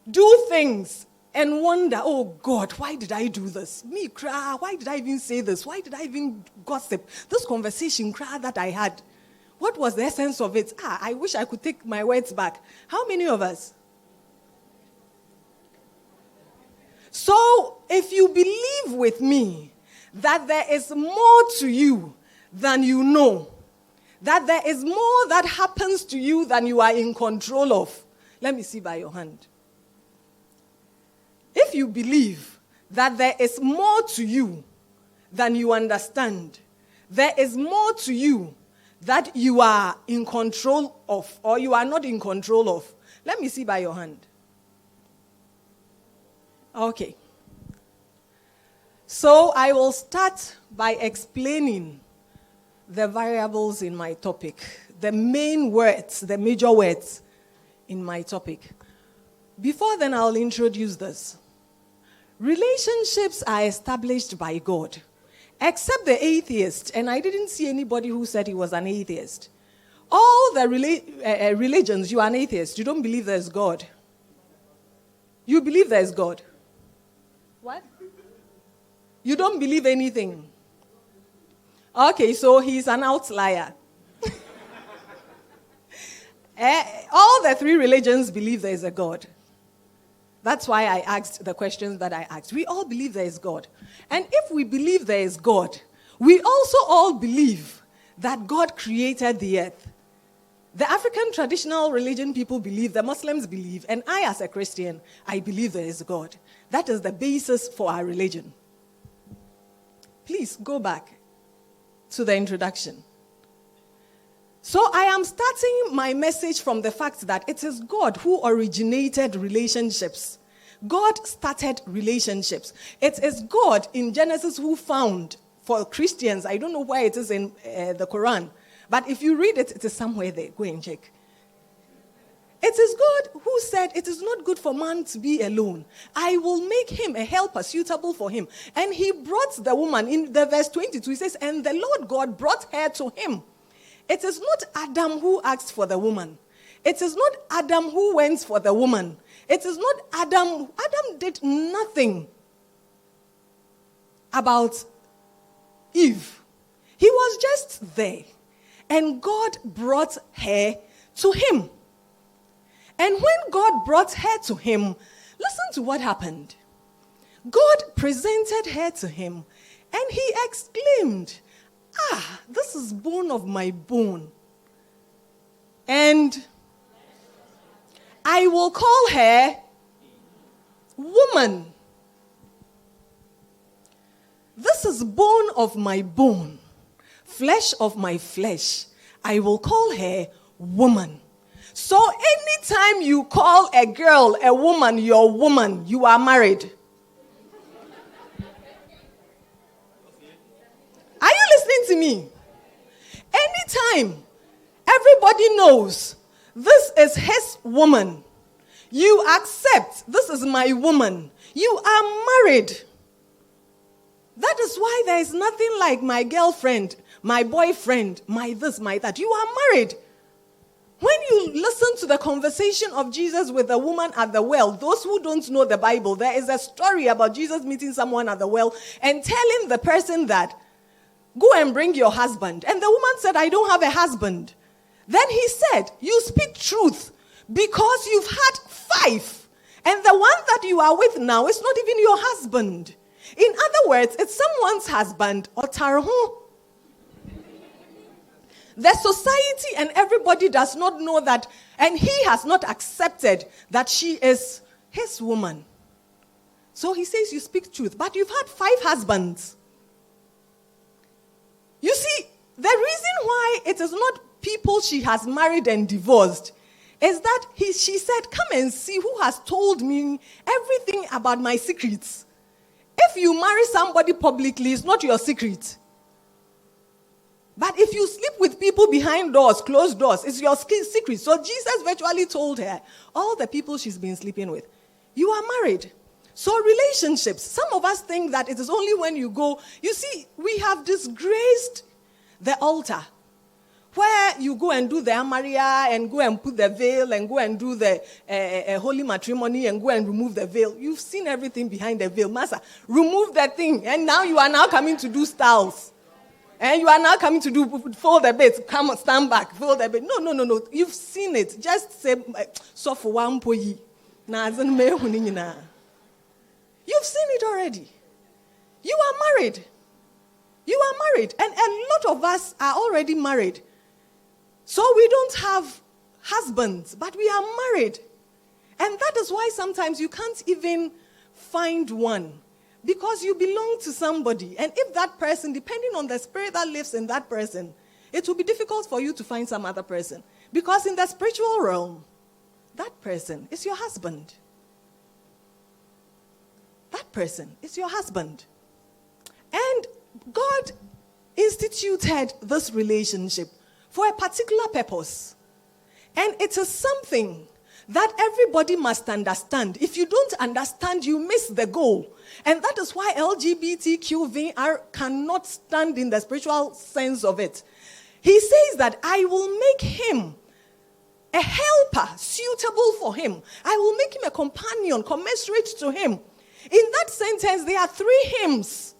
do things and wonder, oh God, why did I do this? Me cry, why did I even say this? Why did I even gossip? This conversation cry that I had, what was the essence of it? I wish I could take my words back. How many of us? So, if you believe with me that there is more to you than you know, that there is more that happens to you than you are in control of, let me see by your hand. If you believe that there is more to you than you understand, there is more to you that you are in control of or you are not in control of, let me see by your hand. Okay. So I will start by explaining the variables in my topic, the main words, the major words in my topic. Before then, I'll introduce this. Relationships are established by God, except the atheist, and I didn't see anybody who said he was an atheist. All the religions, you are an atheist. You don't believe there's God. You believe there's God. What? You don't believe anything. Okay, so he's an outlier. All the three religions believe there is a God. That's why I asked the questions that I asked. We all believe there is God. And if we believe there is God, we also all believe that God created the earth. The African traditional religion people believe, the Muslims believe, and I as a Christian, I believe there is God. That is the basis for our religion. Please go back to the introduction. So I am starting my message from the fact that it is God who originated relationships. God started relationships. It is God in Genesis who found, for Christians, I don't know why it is in the Quran, but if you read it, it is somewhere there. Go and check. It is God who said, it is not good for man to be alone. I will make him a helper suitable for him. And he brought the woman, in the verse 22, he says, and the Lord God brought her to him. It is not Adam who asked for the woman. It is not Adam who went for the woman. It is not Adam. Adam did nothing about Eve. He was just there. And God brought her to him. And when God brought her to him, listen to what happened. God presented her to him, and he exclaimed, this is bone of my bone. And I will call her woman. This is bone of my bone, flesh of my flesh. I will call her woman. So anytime you call a girl a woman, your woman, you are married. Are you listening to me? Anytime everybody knows this is his woman, you accept this is my woman, you are married. That is why there is nothing like my girlfriend, my boyfriend, my this, my that. You are married. When you listen to the conversation of Jesus with the woman at the well, those who don't know the Bible, there is a story about Jesus meeting someone at the well and telling the person that, go and bring your husband. And the woman said, I don't have a husband. Then he said, you speak truth because you've had 5. And the one that you are with now is not even your husband. In other words, it's someone's husband or tarho. The society and everybody does not know that, and he has not accepted that she is his woman. So he says, you speak truth, but you've had 5 husbands. You see, the reason why it is not people she has married and divorced is that she said, come and see who has told me everything about my secrets. If you marry somebody publicly, it's not your secret. But if you sleep with people behind doors, closed doors, it's your secret. So Jesus virtually told her, all the people she's been sleeping with, you are married. So relationships, some of us think that it is only when you go, you see, we have disgraced the altar, where you go and do the Amaria and go and put the veil and go and do the holy matrimony and go and remove the veil. You've seen everything behind the veil. Master, remove that thing. And now you are now coming to do styles. And you are now coming to do, fold the bed, come, stand back, fold the bed. No. You've seen it. Just say, so for one poyi. You've seen it already. You are married. You are married. And a lot of us are already married. So we don't have husbands, but we are married. And that is why sometimes you can't even find one. Because you belong to somebody. And if that person, depending on the spirit that lives in that person, it will be difficult for you to find some other person. Because in the spiritual realm, that person is your husband. That person is your husband. And God instituted this relationship for a particular purpose. And it is something that everybody must understand. If you don't understand, you miss the goal. And that is why LGBTQVR cannot stand in the spiritual sense of it. He says that I will make him a helper suitable for him. I will make him a companion commensurate to him. In that sentence, there are 3 hymns.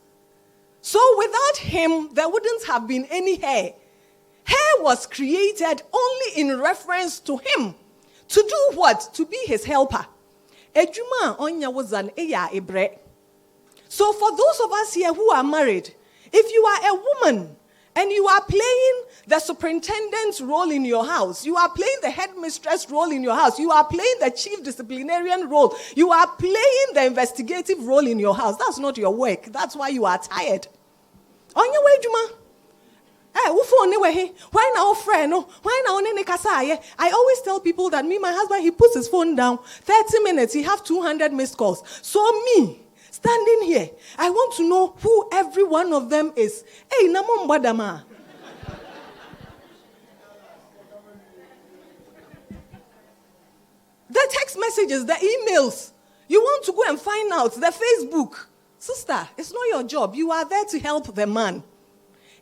So without him, there wouldn't have been any hair. Hair was created only in reference to him. To do what? To be his helper. Ejuma onya wazan eya ebre. So for those of us here who are married, if you are a woman and you are playing the superintendent's role in your house, you are playing the headmistress role in your house, you are playing the chief disciplinarian role, you are playing the investigative role in your house, that's not your work. That's why you are tired. Onya we ejuma. Why now, friend? Why now? I always tell people that my husband, he puts his phone down. 30 minutes, he have 200 missed calls. So me, standing here, I want to know who every one of them is. Hey, namon badama. The text messages, the emails, you want to go and find out, the Facebook. Sister, it's not your job. You are there to help the man.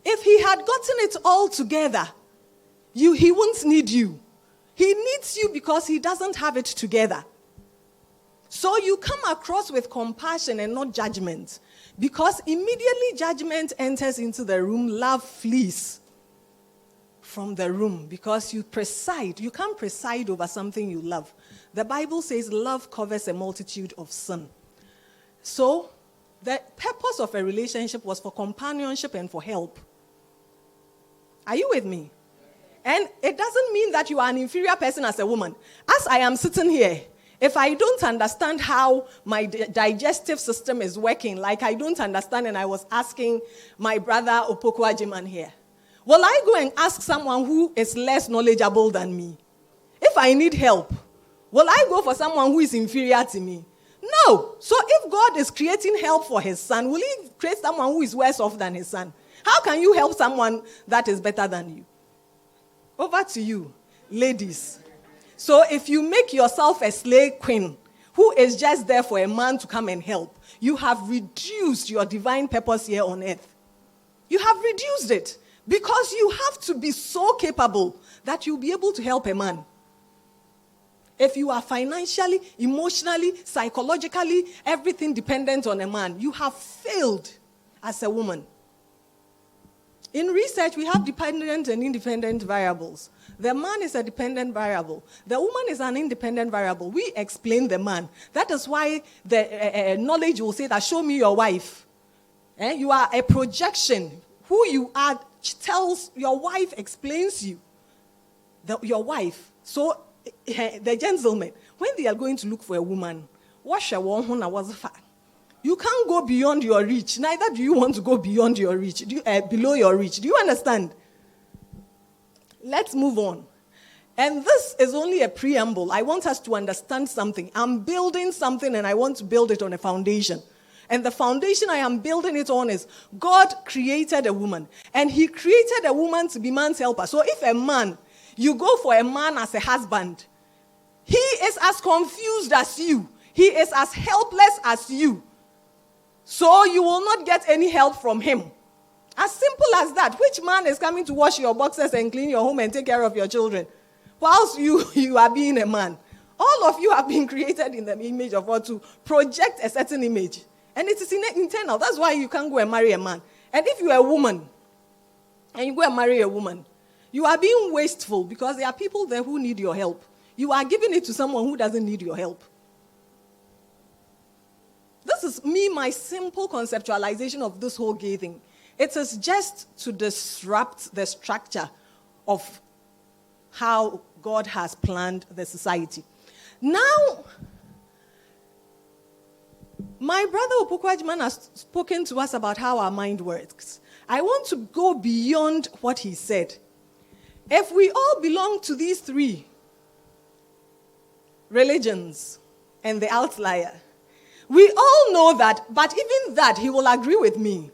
If he had gotten it all together, he won't need you. He needs you because he doesn't have it together. So you come across with compassion and not judgment. Because immediately judgment enters into the room, love flees from the room. Because you preside. You can't preside over something you love. The Bible says love covers a multitude of sin. So the purpose of a relationship was for companionship and for help. Are you with me? And it doesn't mean that you are an inferior person as a woman. As I am sitting here, if I don't understand how my digestive system is working, like I don't understand, and I was asking my brother Opoku Ajiman here, will I go and ask someone who is less knowledgeable than me? If I need help, will I go for someone who is inferior to me? No. So if God is creating help for his son, will he create someone who is worse off than his son? How can you help someone that is better than you? Over to you, ladies. So if you make yourself a slave queen who is just there for a man to come and help, you have reduced your divine purpose here on earth. You have reduced it because you have to be so capable that you'll be able to help a man. If you are financially, emotionally, psychologically, everything dependent on a man, you have failed as a woman. In research, we have dependent and independent variables. The man is a dependent variable. The woman is an independent variable. We explain the man. That is why the knowledge will say that, show me your wife. You are a projection. Who you are tells, your wife explains you. Your wife. So the gentlemen, when they are going to look for a woman, you can't go beyond your reach. Neither do you want to go beyond your reach, below your reach. Do you understand? Let's move on. And this is only a preamble. I want us to understand something. I'm building something and I want to build it on a foundation. And the foundation I am building it on is God created a woman. And he created a woman to be man's helper. So if a man, you go for a man as a husband, he is as confused as you. He is as helpless as you. So you will not get any help from him. As simple as that. Which man is coming to wash your boxes and clean your home and take care of your children? Whilst you are being a man. All of you have been created in the image of God to project a certain image. And it is internal. That's why you can't go and marry a man. And if you are a woman, and you go and marry a woman, you are being wasteful because there are people there who need your help. You are giving it to someone who doesn't need your help. This is my simple conceptualization of this whole gay thing. It is just to disrupt the structure of how God has planned the society. Now, my brother Opoku Ajiman has spoken to us about how our mind works. I want to go beyond what he said. If we all belong to these three religions and the outlier, we all know that, but even that, he will agree with me.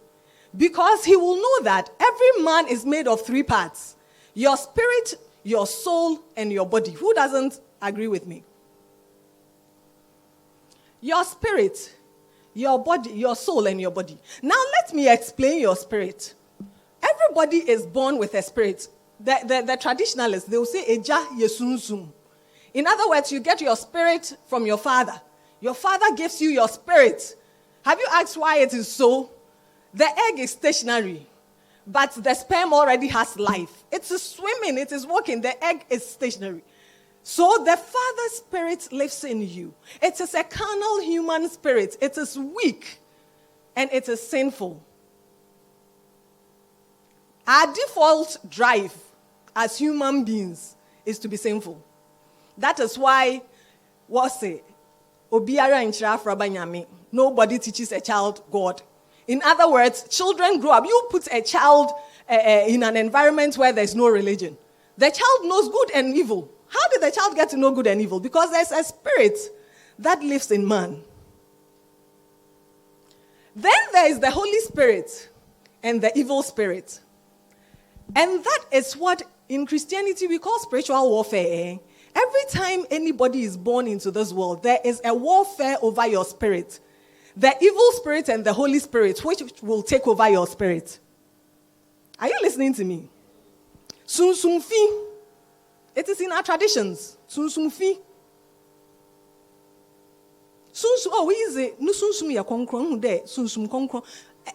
Because he will know that every man is made of three parts. Your spirit, your soul, and your body. Who doesn't agree with me? Your spirit, your body, your soul, and your body. Now let me explain your spirit. Everybody is born with a spirit. The traditionalists, they will say, Eja Yesunsum. In other words, you get your spirit from your father. Your father gives you your spirit. Have you asked why it is so? The egg is stationary, but the sperm already has life. It is swimming, it is walking. The egg is stationary. So the father's spirit lives in you. It is a carnal human spirit. It is weak, and it is sinful. Our default drive as human beings is to be sinful. That is why, nobody teaches a child God. In other words, children grow up. You put a child in an environment where there's no religion. The child knows good and evil. How did the child get to know good and evil? Because there's a spirit that lives in man. Then there is the Holy Spirit and the evil spirit. And that is what in Christianity we call spiritual warfare. Every time anybody is born into this world, there is a warfare over your spirit. The evil spirit and the Holy Spirit, which will take over your spirit. Are you listening to me? Sun Sun Fi. It is in our traditions. Sun Sun Fi.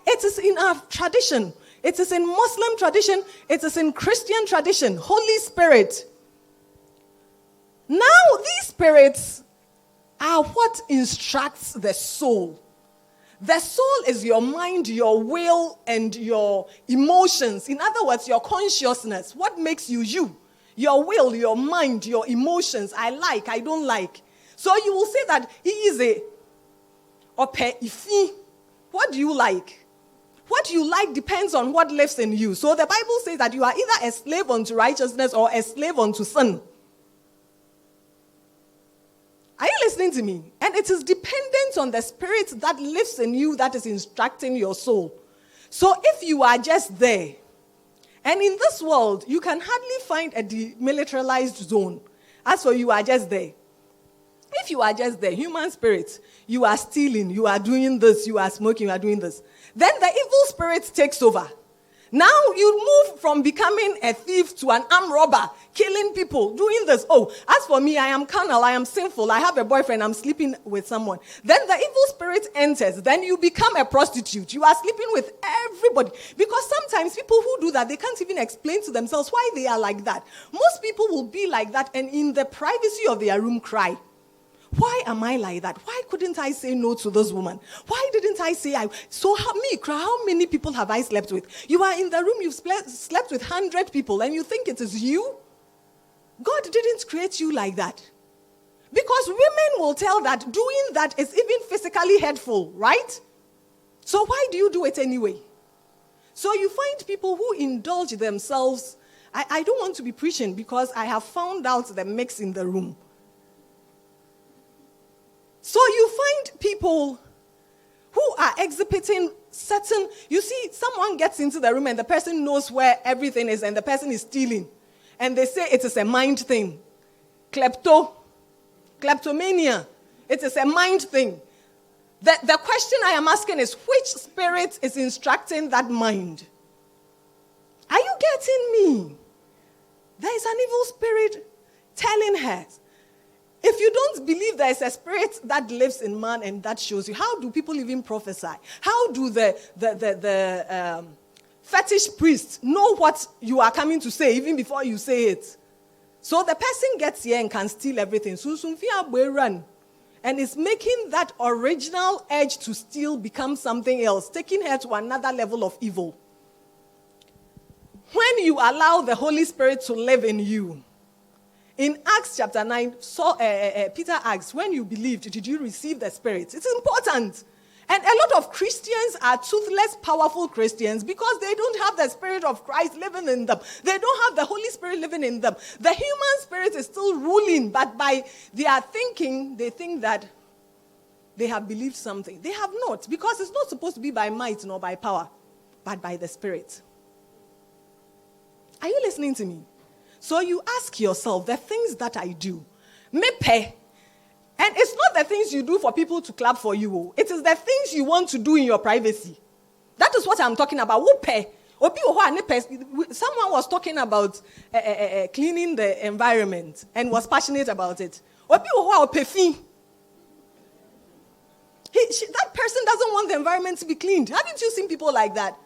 It is in our tradition. It is in Muslim tradition. It is in Christian tradition. Holy Spirit. Now, these spirits are what instructs the soul. The soul is your mind, your will, and your emotions. In other words, your consciousness. What makes you you? Your will, your mind, your emotions. I like, I don't like. So you will say that he is a ifi. What do you like? What you like depends on what lives in you. So the Bible says that you are either a slave unto righteousness or a slave unto sin. Are you listening to me? And it is dependent on the spirit that lives in you that is instructing your soul. So if you are just there, and in this world, you can hardly find a demilitarized zone. As for you are just there. If you are just there, human spirit, you are stealing, you are doing this, you are smoking, you are doing this. Then the evil spirit takes over. Now you move from becoming a thief to an armed robber, killing people, doing this. Oh, as for me, I am carnal, I am sinful, I have a boyfriend, I'm sleeping with someone. Then the evil spirit enters. Then you become a prostitute. You are sleeping with everybody. Because sometimes people who do that, they can't even explain to themselves why they are like that. Most people will be like that and in the privacy of their room cry. Why am I like that? Why couldn't I say no to this woman? Why didn't I say I? So how many people have I slept with? You are in the room, you've slept with 100 people and you think it is you? God didn't create you like that. Because women will tell that doing that is even physically hurtful, right? So why do you do it anyway? So you find people who indulge themselves. I don't want to be preaching because I have found out the mix in the room. So you find people who are exhibiting certain, you see, someone gets into the room and the person knows where everything is and the person is stealing. And they say it is a mind thing. Kleptomania. It is a mind thing. The question I am asking is, which spirit is instructing that mind? Are you getting me? There is an evil spirit telling her. If you don't believe there is a spirit that lives in man and that shows you, how do people even prophesy? How do the fetish priests know what you are coming to say even before you say it? So the person gets here and can steal everything. And it's making that original urge to steal become something else, taking her to another level of evil. When you allow the Holy Spirit to live in you, in Acts chapter 9, Peter asks, when you believed, did you receive the Spirit? It's important. And a lot of Christians are toothless, powerful Christians because they don't have the Spirit of Christ living in them. They don't have the Holy Spirit living in them. The human spirit is still ruling, but by their thinking, they think that they have believed something. They have not, because it's not supposed to be by might nor by power, but by the Spirit. Are you listening to me? So you ask yourself, the things that I do, mepe, and it's not the things you do for people to clap for you. It is the things you want to do in your privacy. That is what I'm talking about. Someone was talking about cleaning the environment and was passionate about it. That person doesn't want the environment to be cleaned. Haven't you seen people like that?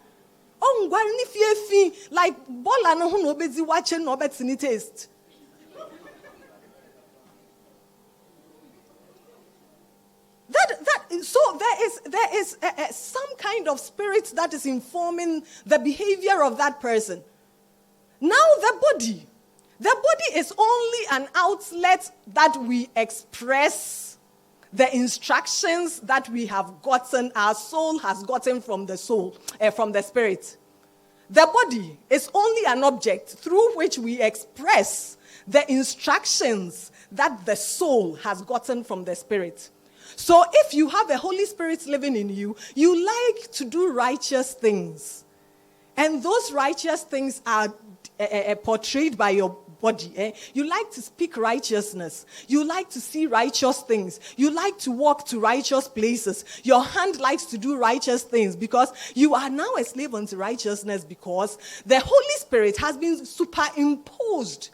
Like bola no hu no bezi watching no betini taste. So there is some kind of spirit that is informing the behavior of that person. Now the body is only an outlet that we express the instructions that we have gotten, our soul has gotten from the soul, from the spirit. The body is only an object through which we express the instructions that the soul has gotten from the spirit. So if you have a Holy Spirit living in you, you like to do righteous things. And those righteous things are portrayed by your body. You like to speak righteousness. You like to see righteous things. You like to walk to righteous places. Your hand likes to do righteous things because you are now a slave unto righteousness because the Holy Spirit has been superimposed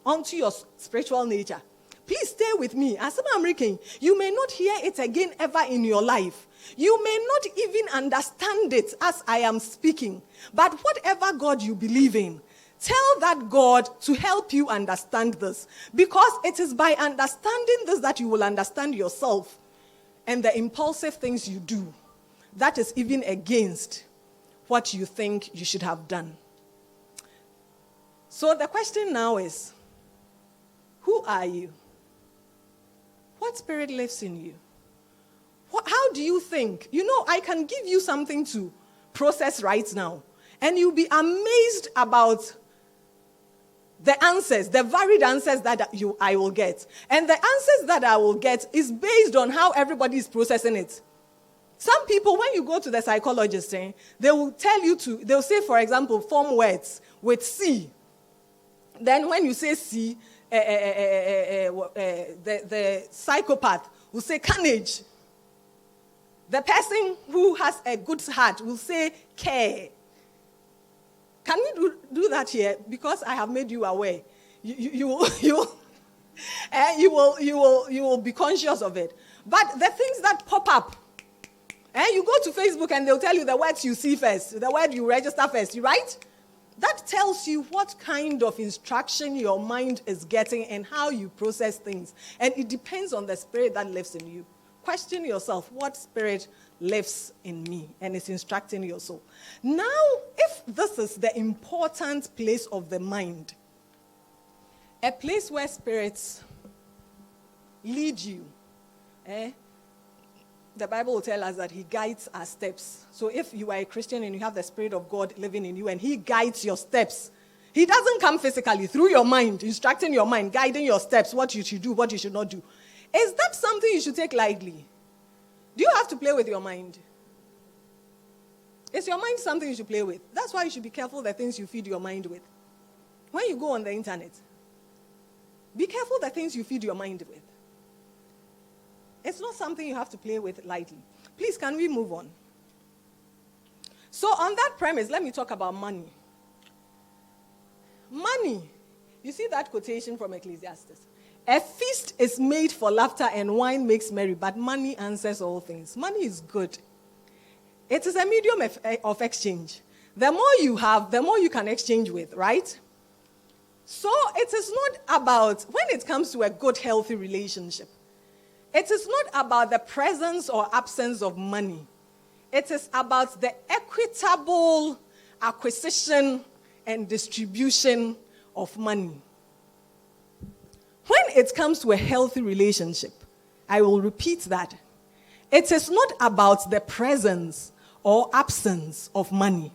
onto your spiritual nature. Please stay with me. As I'm American, you may not hear it again ever in your life. You may not even understand it as I am speaking. But whatever God you believe in, tell that God to help you understand this. Because it is by understanding this that you will understand yourself and the impulsive things you do. That is even against what you think you should have done. So the question now is, who are you? What spirit lives in you? How do you think? You know, I can give you something to process right now, and you'll be amazed about the answers, the varied answers that I will get. And the answers that I will get is based on how everybody is processing it. Some people, when you go to the psychologist, they will tell you they'll say, for example, form words with C. Then when you say C, the psychopath will say carnage. The person who has a good heart will say care. Can we do that here? Because I have made you aware. You will be conscious of it. But the things that pop up, you go to Facebook and they'll tell you the words you see first, the word you register first, right? That tells you what kind of instruction your mind is getting and how you process things. And it depends on the spirit that lives in you. Question yourself, what spirit lives in me and is instructing your soul? Now, if this is the important place of the mind, a place where spirits lead you, the Bible will tell us that he guides our steps. So if you are a Christian and you have the Spirit of God living in you and he guides your steps, he doesn't come physically through your mind, instructing your mind, guiding your steps, what you should do, what you should not do. Is that something you should take lightly? Do you have to play with your mind? Is your mind something you should play with? That's why you should be careful the things you feed your mind with. When you go on the internet, be careful the things you feed your mind with. It's not something you have to play with lightly. Please, can we move on? So on that premise, let me talk about money. Money. You see that quotation from Ecclesiastes? A feast is made for laughter and wine makes merry, but money answers all things. Money is good. It is a medium of exchange. The more you have, the more you can exchange with, right? So it is not about, when it comes to a good, healthy relationship, it is not about the presence or absence of money. It is about the equitable acquisition and distribution of money. When it comes to a healthy relationship, I will repeat that. It is not about the presence or absence of money.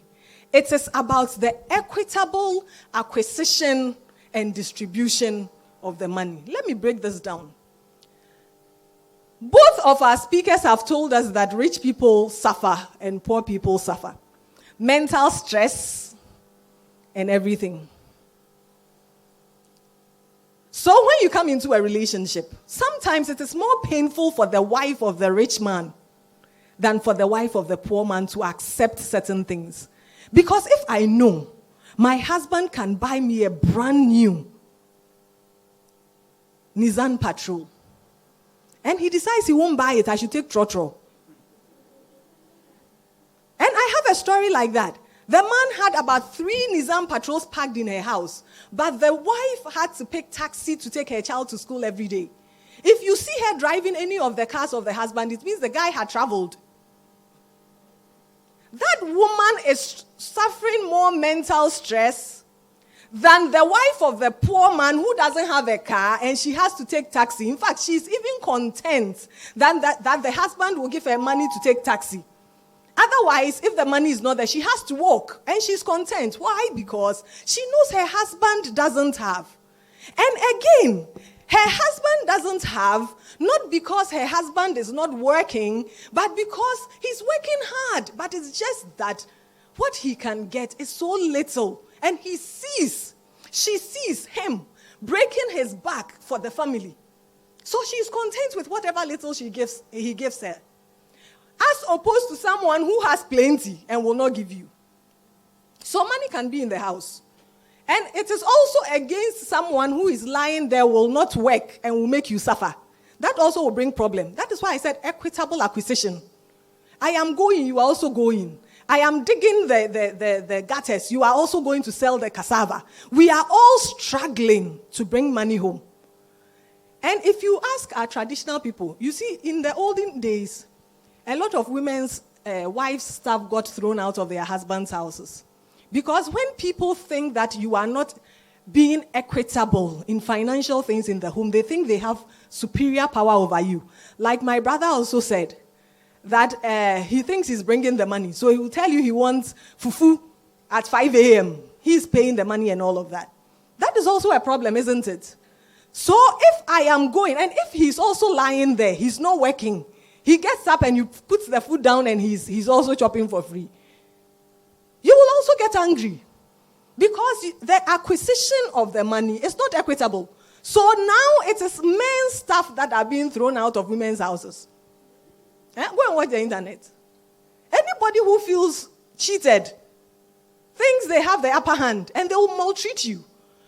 It is about the equitable acquisition and distribution of the money. Let me break this down. Both of our speakers have told us that rich people suffer and poor people suffer. Mental stress and everything. So when you come into a relationship, sometimes it is more painful for the wife of the rich man than for the wife of the poor man to accept certain things. Because if I know my husband can buy me a brand new Nissan Patrol, and he decides he won't buy it, I should take Trotro. And I have a story like that. The man had about 3 Nissan Patrols parked in her house, but the wife had to pick taxi to take her child to school every day. If you see her driving any of the cars of the husband, it means the guy had traveled. That woman is suffering more mental stress than the wife of the poor man who doesn't have a car and she has to take taxi. In fact, she's even content that the husband will give her money to take taxi. Otherwise, if the money is not there, she has to walk and she's content. Why? Because she knows her husband doesn't have. And again, her husband doesn't have, not because her husband is not working, but because he's working hard. But it's just that what he can get is so little. And she sees him breaking his back for the family. So she's content with whatever little he gives her. As opposed to someone who has plenty and will not give you. So money can be in the house. And it is also against someone who is lying there, will not work, and will make you suffer. That also will bring problem. That is why I said equitable acquisition. I am going, you are also going. I am digging the gutters, you are also going to sell the cassava. We are all struggling to bring money home. And if you ask our traditional people, you see, in the olden days, a lot of women's wives' stuff got thrown out of their husbands' houses. Because when people think that you are not being equitable in financial things in the home. They think they have superior power over you. Like my brother also said, that he thinks he's bringing the money. So he will tell you he wants fufu at 5 a.m. He's paying the money and all of that. That is also a problem, isn't it? So if I am going, and if he's also lying there, he's not working, he gets up and you put the food down and he's also chopping for free, you will also get angry. Because the acquisition of the money is not equitable. So now it is men's stuff that are being thrown out of women's houses. Go and watch the internet. Anybody who feels cheated thinks they have the upper hand and they will maltreat you.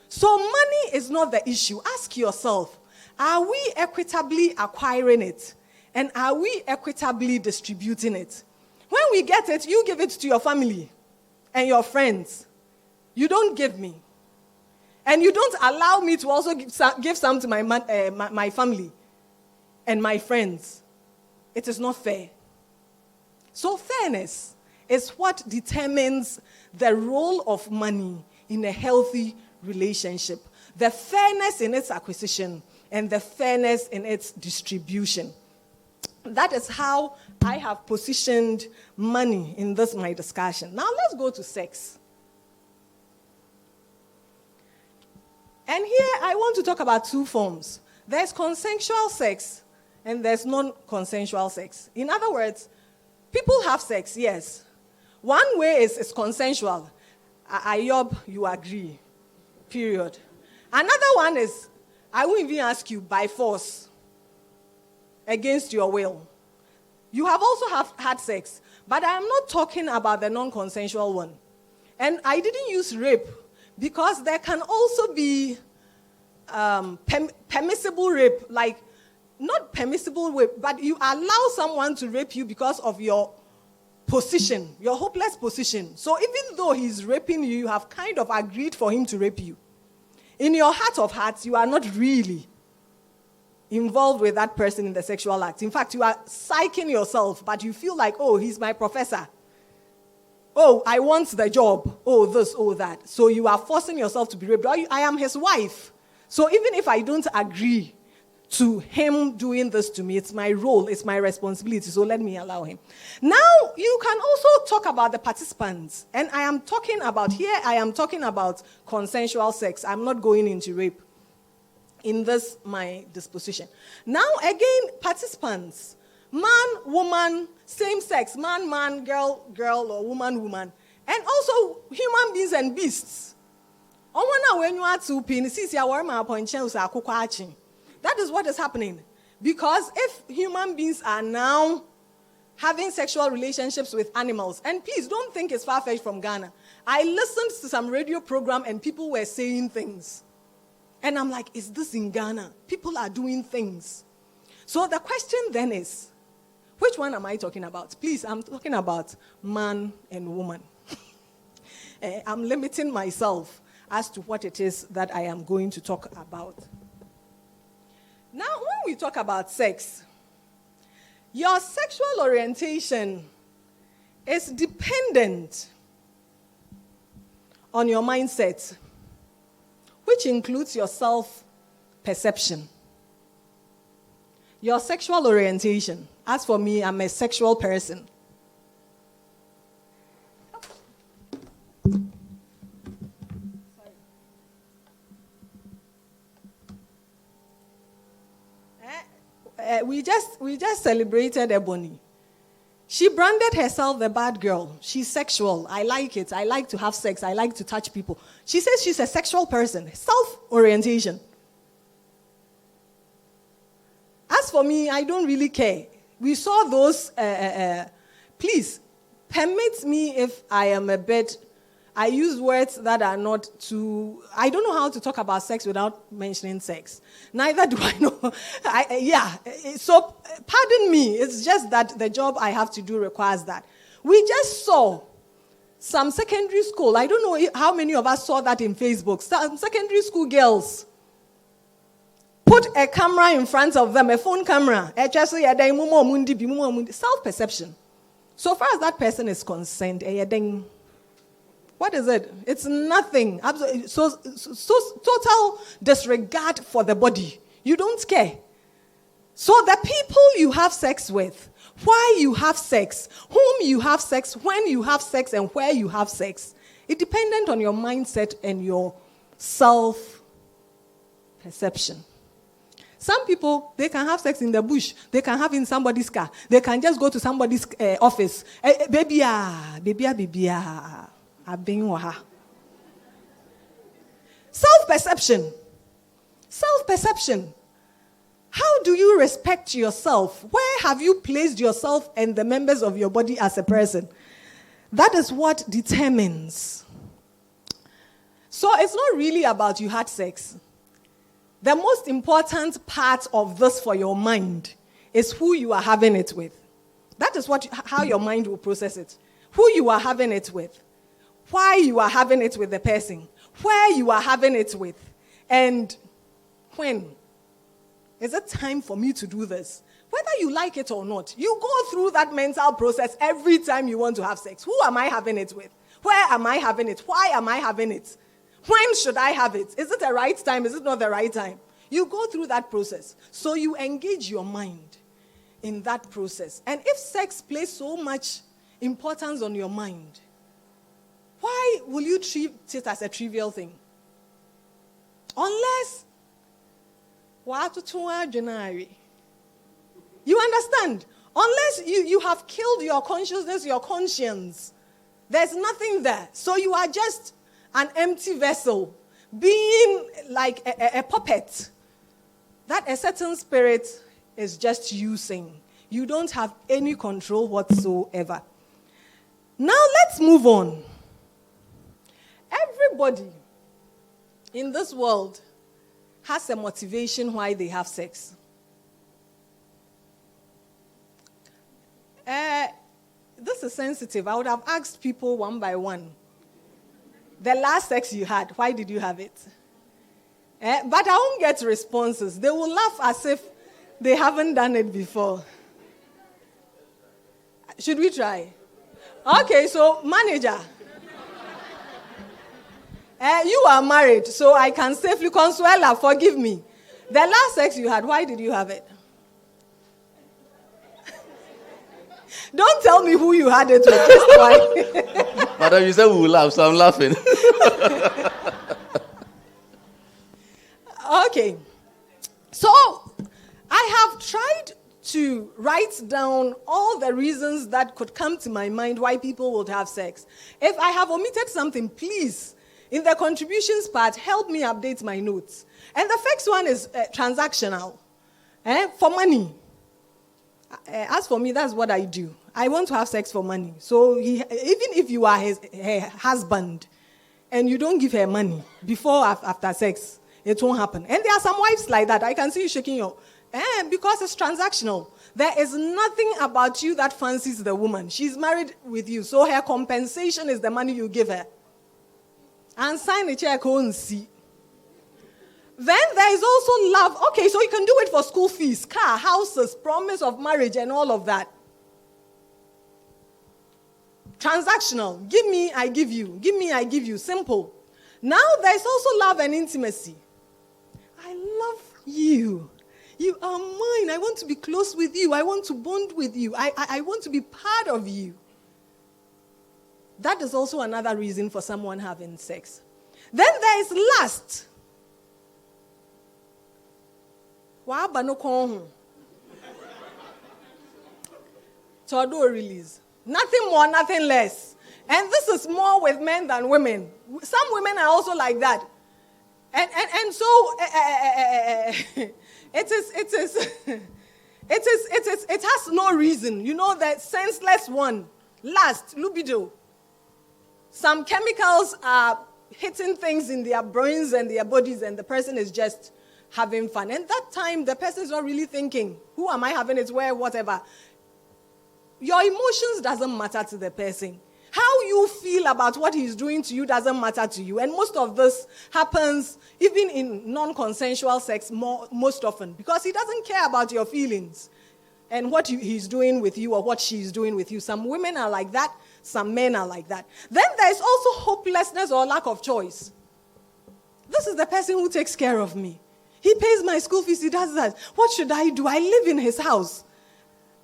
So money is not the issue. Ask yourself, are we equitably acquiring it? And are we equitably distributing it? When we get it, you give it to your family and your friends. You don't give me. And you don't allow me to also give some to my family and my friends. It is not fair. So fairness is what determines the role of money in a healthy relationship. The fairness in its acquisition and the fairness in its distribution. That is how I have positioned money in this my discussion. Now let's go to sex. And here I want to talk about two forms. There's consensual sex and there's non-consensual sex. In other words, people have sex, yes. One way is consensual. Ayob, you agree. Period. Another one is, I won't even ask you, by force, against your will. You have also had sex, but I am not talking about the non-consensual one. And I didn't use rape, because there can also be permissible rape, like not permissible rape, but you allow someone to rape you because of your position, your hopeless position. So even though he's raping you, you have kind of agreed for him to rape you. In your heart of hearts, you are not really involved with that person in the sexual act. In fact, you are psyching yourself, but you feel like, oh, he's my professor. Oh, I want the job. Oh, this, oh, that. So you are forcing yourself to be raped. I am his wife. So even if I don't agree to him doing this to me, it's my role, it's my responsibility, so let me allow him. Now, you can also talk about the participants. And I am talking about consensual sex. I'm not going into rape in this, my disposition. Now, again, participants. Man, woman, same sex, man, girl, or woman. And also human beings and beasts. That is what is happening. Because if human beings are now having sexual relationships with animals, and please don't think it's far-fetched from Ghana. I listened to some radio program and people were saying things. And I'm like, is this in Ghana? People are doing things. So the question then is, which one am I talking about? Please, I'm talking about man and woman. I'm limiting myself as to what it is that I am going to talk about. Now, when we talk about sex, your sexual orientation is dependent on your mindset, which includes your self-perception. Your sexual orientation. As for me, I'm a sexual person. We just celebrated Ebony. She branded herself the bad girl. She's sexual. I like it. I like to have sex. I like to touch people. She says she's a sexual person. Self-orientation. As for me, I don't really care. We saw those. Please, permit me if I am a bit. I use words that are not too. I don't know how to talk about sex without mentioning sex. Neither do I know. So, pardon me. It's just that the job I have to do requires that. We just saw some secondary school. I don't know how many of us saw that in Facebook. Some secondary school girls put a camera in front of them, a phone camera. Self-perception. So far as that person is concerned, What is it? It's nothing. So total disregard for the body. You don't care. So the people you have sex with, why you have sex, whom you have sex, when you have sex, and where you have sex, it dependent on your mindset and your self-perception. Some people, they can have sex in the bush. They can have in somebody's car. They can just go to somebody's office. Baby, self-perception. Self-perception. How do you respect yourself? Where have you placed yourself and the members of your body as a person? That is what determines. So it's not really about you had sex. The most important part of this for your mind is who you are having it with. That is how your mind will process it. Who you are having it with. Why you are having it with the person. Where you are having it with. And when. Is it time for me to do this? Whether you like it or not, you go through that mental process every time you want to have sex. Who am I having it with? Where am I having it? Why am I having it? When should I have it? Is it the right time? Is it not the right time? You go through that process. So you engage your mind in that process. And if sex plays so much importance on your mind, why will you treat it as a trivial thing? Unless you understand? Unless you have killed your consciousness, your conscience, there's nothing there. So you are just an empty vessel, being like a puppet that a certain spirit is just using. You don't have any control whatsoever. Now let's move on. Everybody in this world has a motivation why they have sex. This is sensitive. I would have asked people one by one. The last sex you had, why did you have it? But I won't get responses. They will laugh as if they haven't done it before. Should we try? Okay, so manager. You are married, so I can safely, Consuela, forgive me. The last sex you had, why did you have it? Don't tell me who you had it with, just why. Madam, you said we will laugh, so I'm laughing. Okay. So, I have tried to write down all the reasons that could come to my mind why people would have sex. If I have omitted something, please, in the contributions part, help me update my notes. And the first one is transactional, for money. As for me, that's what I do. I want to have sex for money. So even if you are her husband and you don't give her money before or after sex, it won't happen. And there are some wives like that. I can see you shaking your... because it's transactional. There is nothing about you that fancies the woman. She's married with you. So her compensation is the money you give her. And sign a check and see. Then there is also love. Okay, so you can do it for school fees, car, houses, promise of marriage, and all of that. Transactional. Give me, I give you. Give me, I give you. Simple. Now there's also love and intimacy. I love you. You are mine. I want to be close with you. I want to bond with you. I want to be part of you. That is also another reason for someone having sex. Then there is lust. Todo release. Nothing more, nothing less. And this is more with men than women. Some women are also like that. And so it has no reason. You know, that senseless one. Lust, libido. Some chemicals are hitting things in their brains and their bodies, and the person is just having fun. And that time, the person is not really thinking, who am I having it, where, whatever. Your emotions doesn't matter to the person. How you feel about what he's doing to you doesn't matter to you. And most of this happens even in non-consensual sex most often, because he doesn't care about your feelings. and what he's doing with you or what she's doing with you. Some women are like that, some men are like that. Then there's also hopelessness or lack of choice. This is the person who takes care of me. He pays my school fees, he does that. What should I do? I live in his house.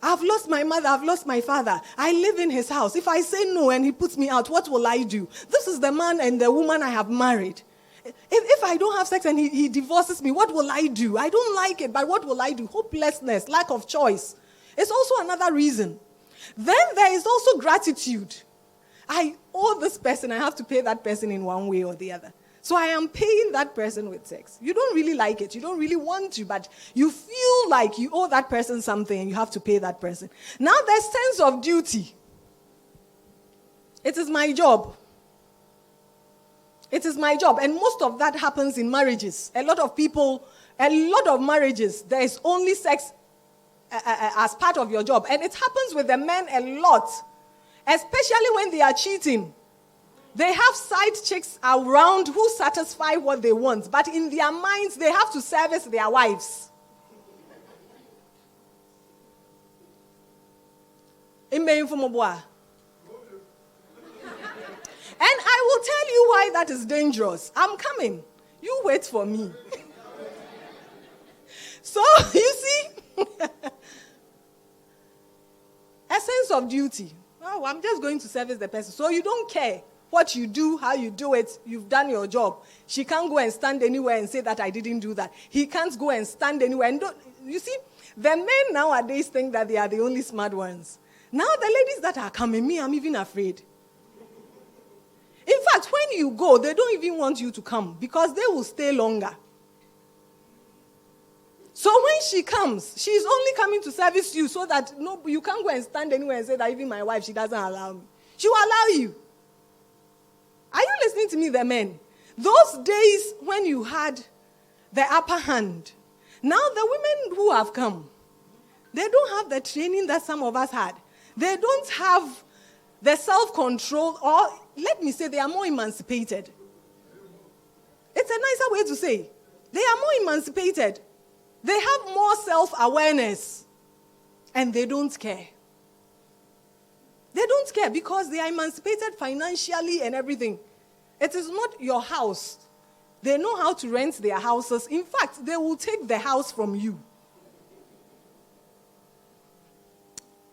I've lost my mother, I've lost my father. I live in his house. If I say no and he puts me out, what will I do? This is the man and the woman I have married. If I don't have sex and he divorces me, what will I do? I don't like it, but what will I do? Hopelessness, lack of choice. It's also another reason. Then there is also gratitude. I owe this person, I have to pay that person in one way or the other. So I am paying that person with sex. You don't really like it, you don't really want to, but you feel like you owe that person something and you have to pay that person. Now there's sense of duty. It is my job. It is my job. And most of that happens in marriages. A lot of marriages, there is only sex as part of your job. And it happens with the men a lot, especially when they are cheating. They have side chicks around who satisfy what they want, but in their minds, they have to service their wives. And I will tell you why that is dangerous. I'm coming. You wait for me. So, you see, a sense of duty. Oh, I'm just going to service the person. So you don't care what you do, how you do it. You've done your job. She can't go and stand anywhere and say that I didn't do that. He can't go and stand anywhere. And you see, the men nowadays think that they are the only smart ones. Now the ladies that are coming, me, I'm even afraid. In fact, when you go, they don't even want you to come because they will stay longer. So when she comes, she's only coming to service you so that you can't go and stand anywhere and say that even my wife, she doesn't allow me. She will allow you. Are you listening to me, the men? Those days when you had the upper hand, now the women who have come, they don't have the training that some of us had. They don't have the self-control, or let me say they are more emancipated. It's a nicer way to say. They are more emancipated. They have more self-awareness. And they don't care. They don't care because they are emancipated financially and everything. It is not your house. They know how to rent their houses. In fact, they will take the house from you.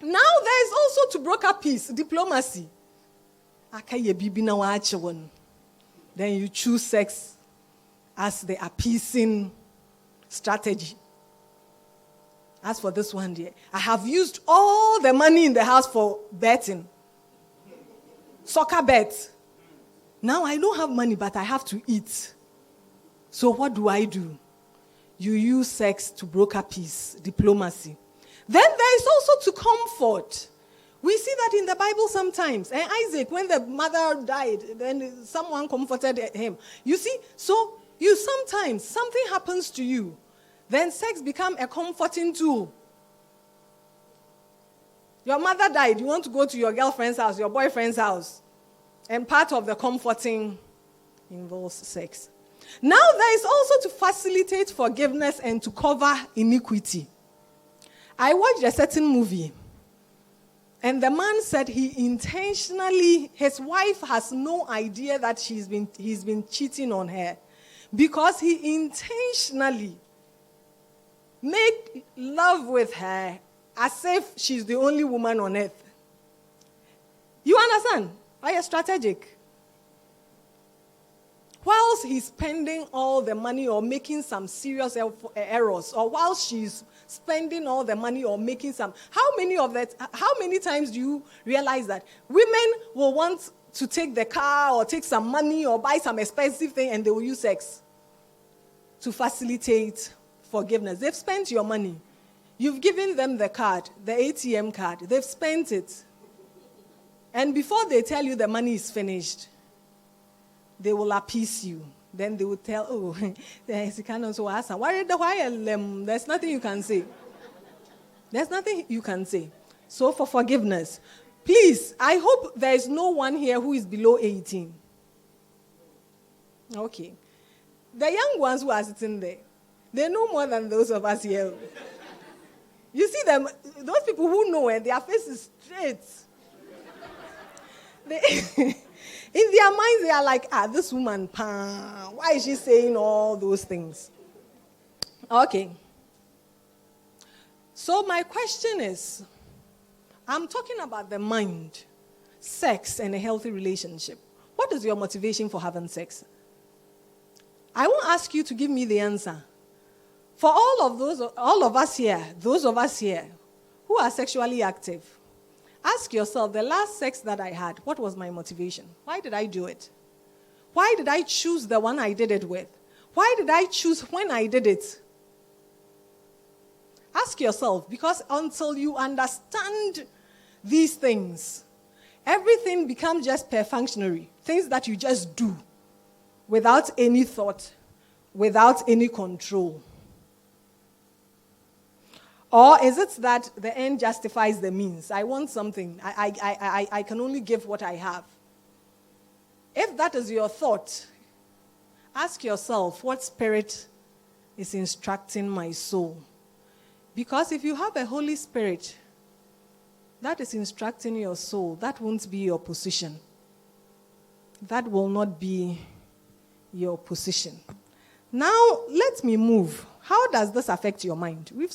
Now there is also to broker peace, diplomacy. Then you choose sex as the appeasing strategy. As for this one dear, I have used all the money in the house for betting. Soccer bet. Now I don't have money, but I have to eat. So what do? You use sex to broker peace, diplomacy. Then there is also to comfort. We see that in the Bible sometimes. And Isaac, when the mother died, then someone comforted him. You see, so sometimes something happens to you. Then sex becomes a comforting tool. Your mother died. You want to go to your girlfriend's house, your boyfriend's house. And part of the comforting involves sex. Now there is also to facilitate forgiveness and to cover iniquity. I watched a certain movie. And the man said his wife has no idea that he's been cheating on her. Because he intentionally made love with her as if she's the only woman on earth. You understand? Why are strategic? Whilst he's spending all the money or making some serious errors, or while she's spending all the money or making some, how many times do you realize that women will want to take the car or take some money or buy some expensive thing and they will use sex to facilitate forgiveness? They've spent your money. You've given them the card, the ATM card. They've spent it. And before they tell you the money is finished, they will appease you. Then they will tell, there's nothing you can say. There's nothing you can say. So for forgiveness, please, I hope there is no one here who is below 18. Okay. The young ones who are sitting there, they know more than those of us here. You see them, those people who know it, their face is straight. In their minds, they are like, this woman, why is she saying all those things? Okay. So my question is, I'm talking about the mind, sex, and a healthy relationship. What is your motivation for having sex? I won't ask you to give me the answer. For all of us here, those of us here who are sexually active, ask yourself, the last sex that I had, what was my motivation? Why did I do it? Why did I choose the one I did it with? Why did I choose when I did it? Ask yourself, because until you understand these things, everything becomes just perfunctory, things that you just do without any thought, without any control. Or is it that the end justifies the means? I want something. I can only give what I have. If that is your thought, ask yourself, what spirit is instructing my soul? Because if you have a Holy Spirit that is instructing your soul, that won't be your position. That will not be your position. Now, let me move. How does this affect your mind? We've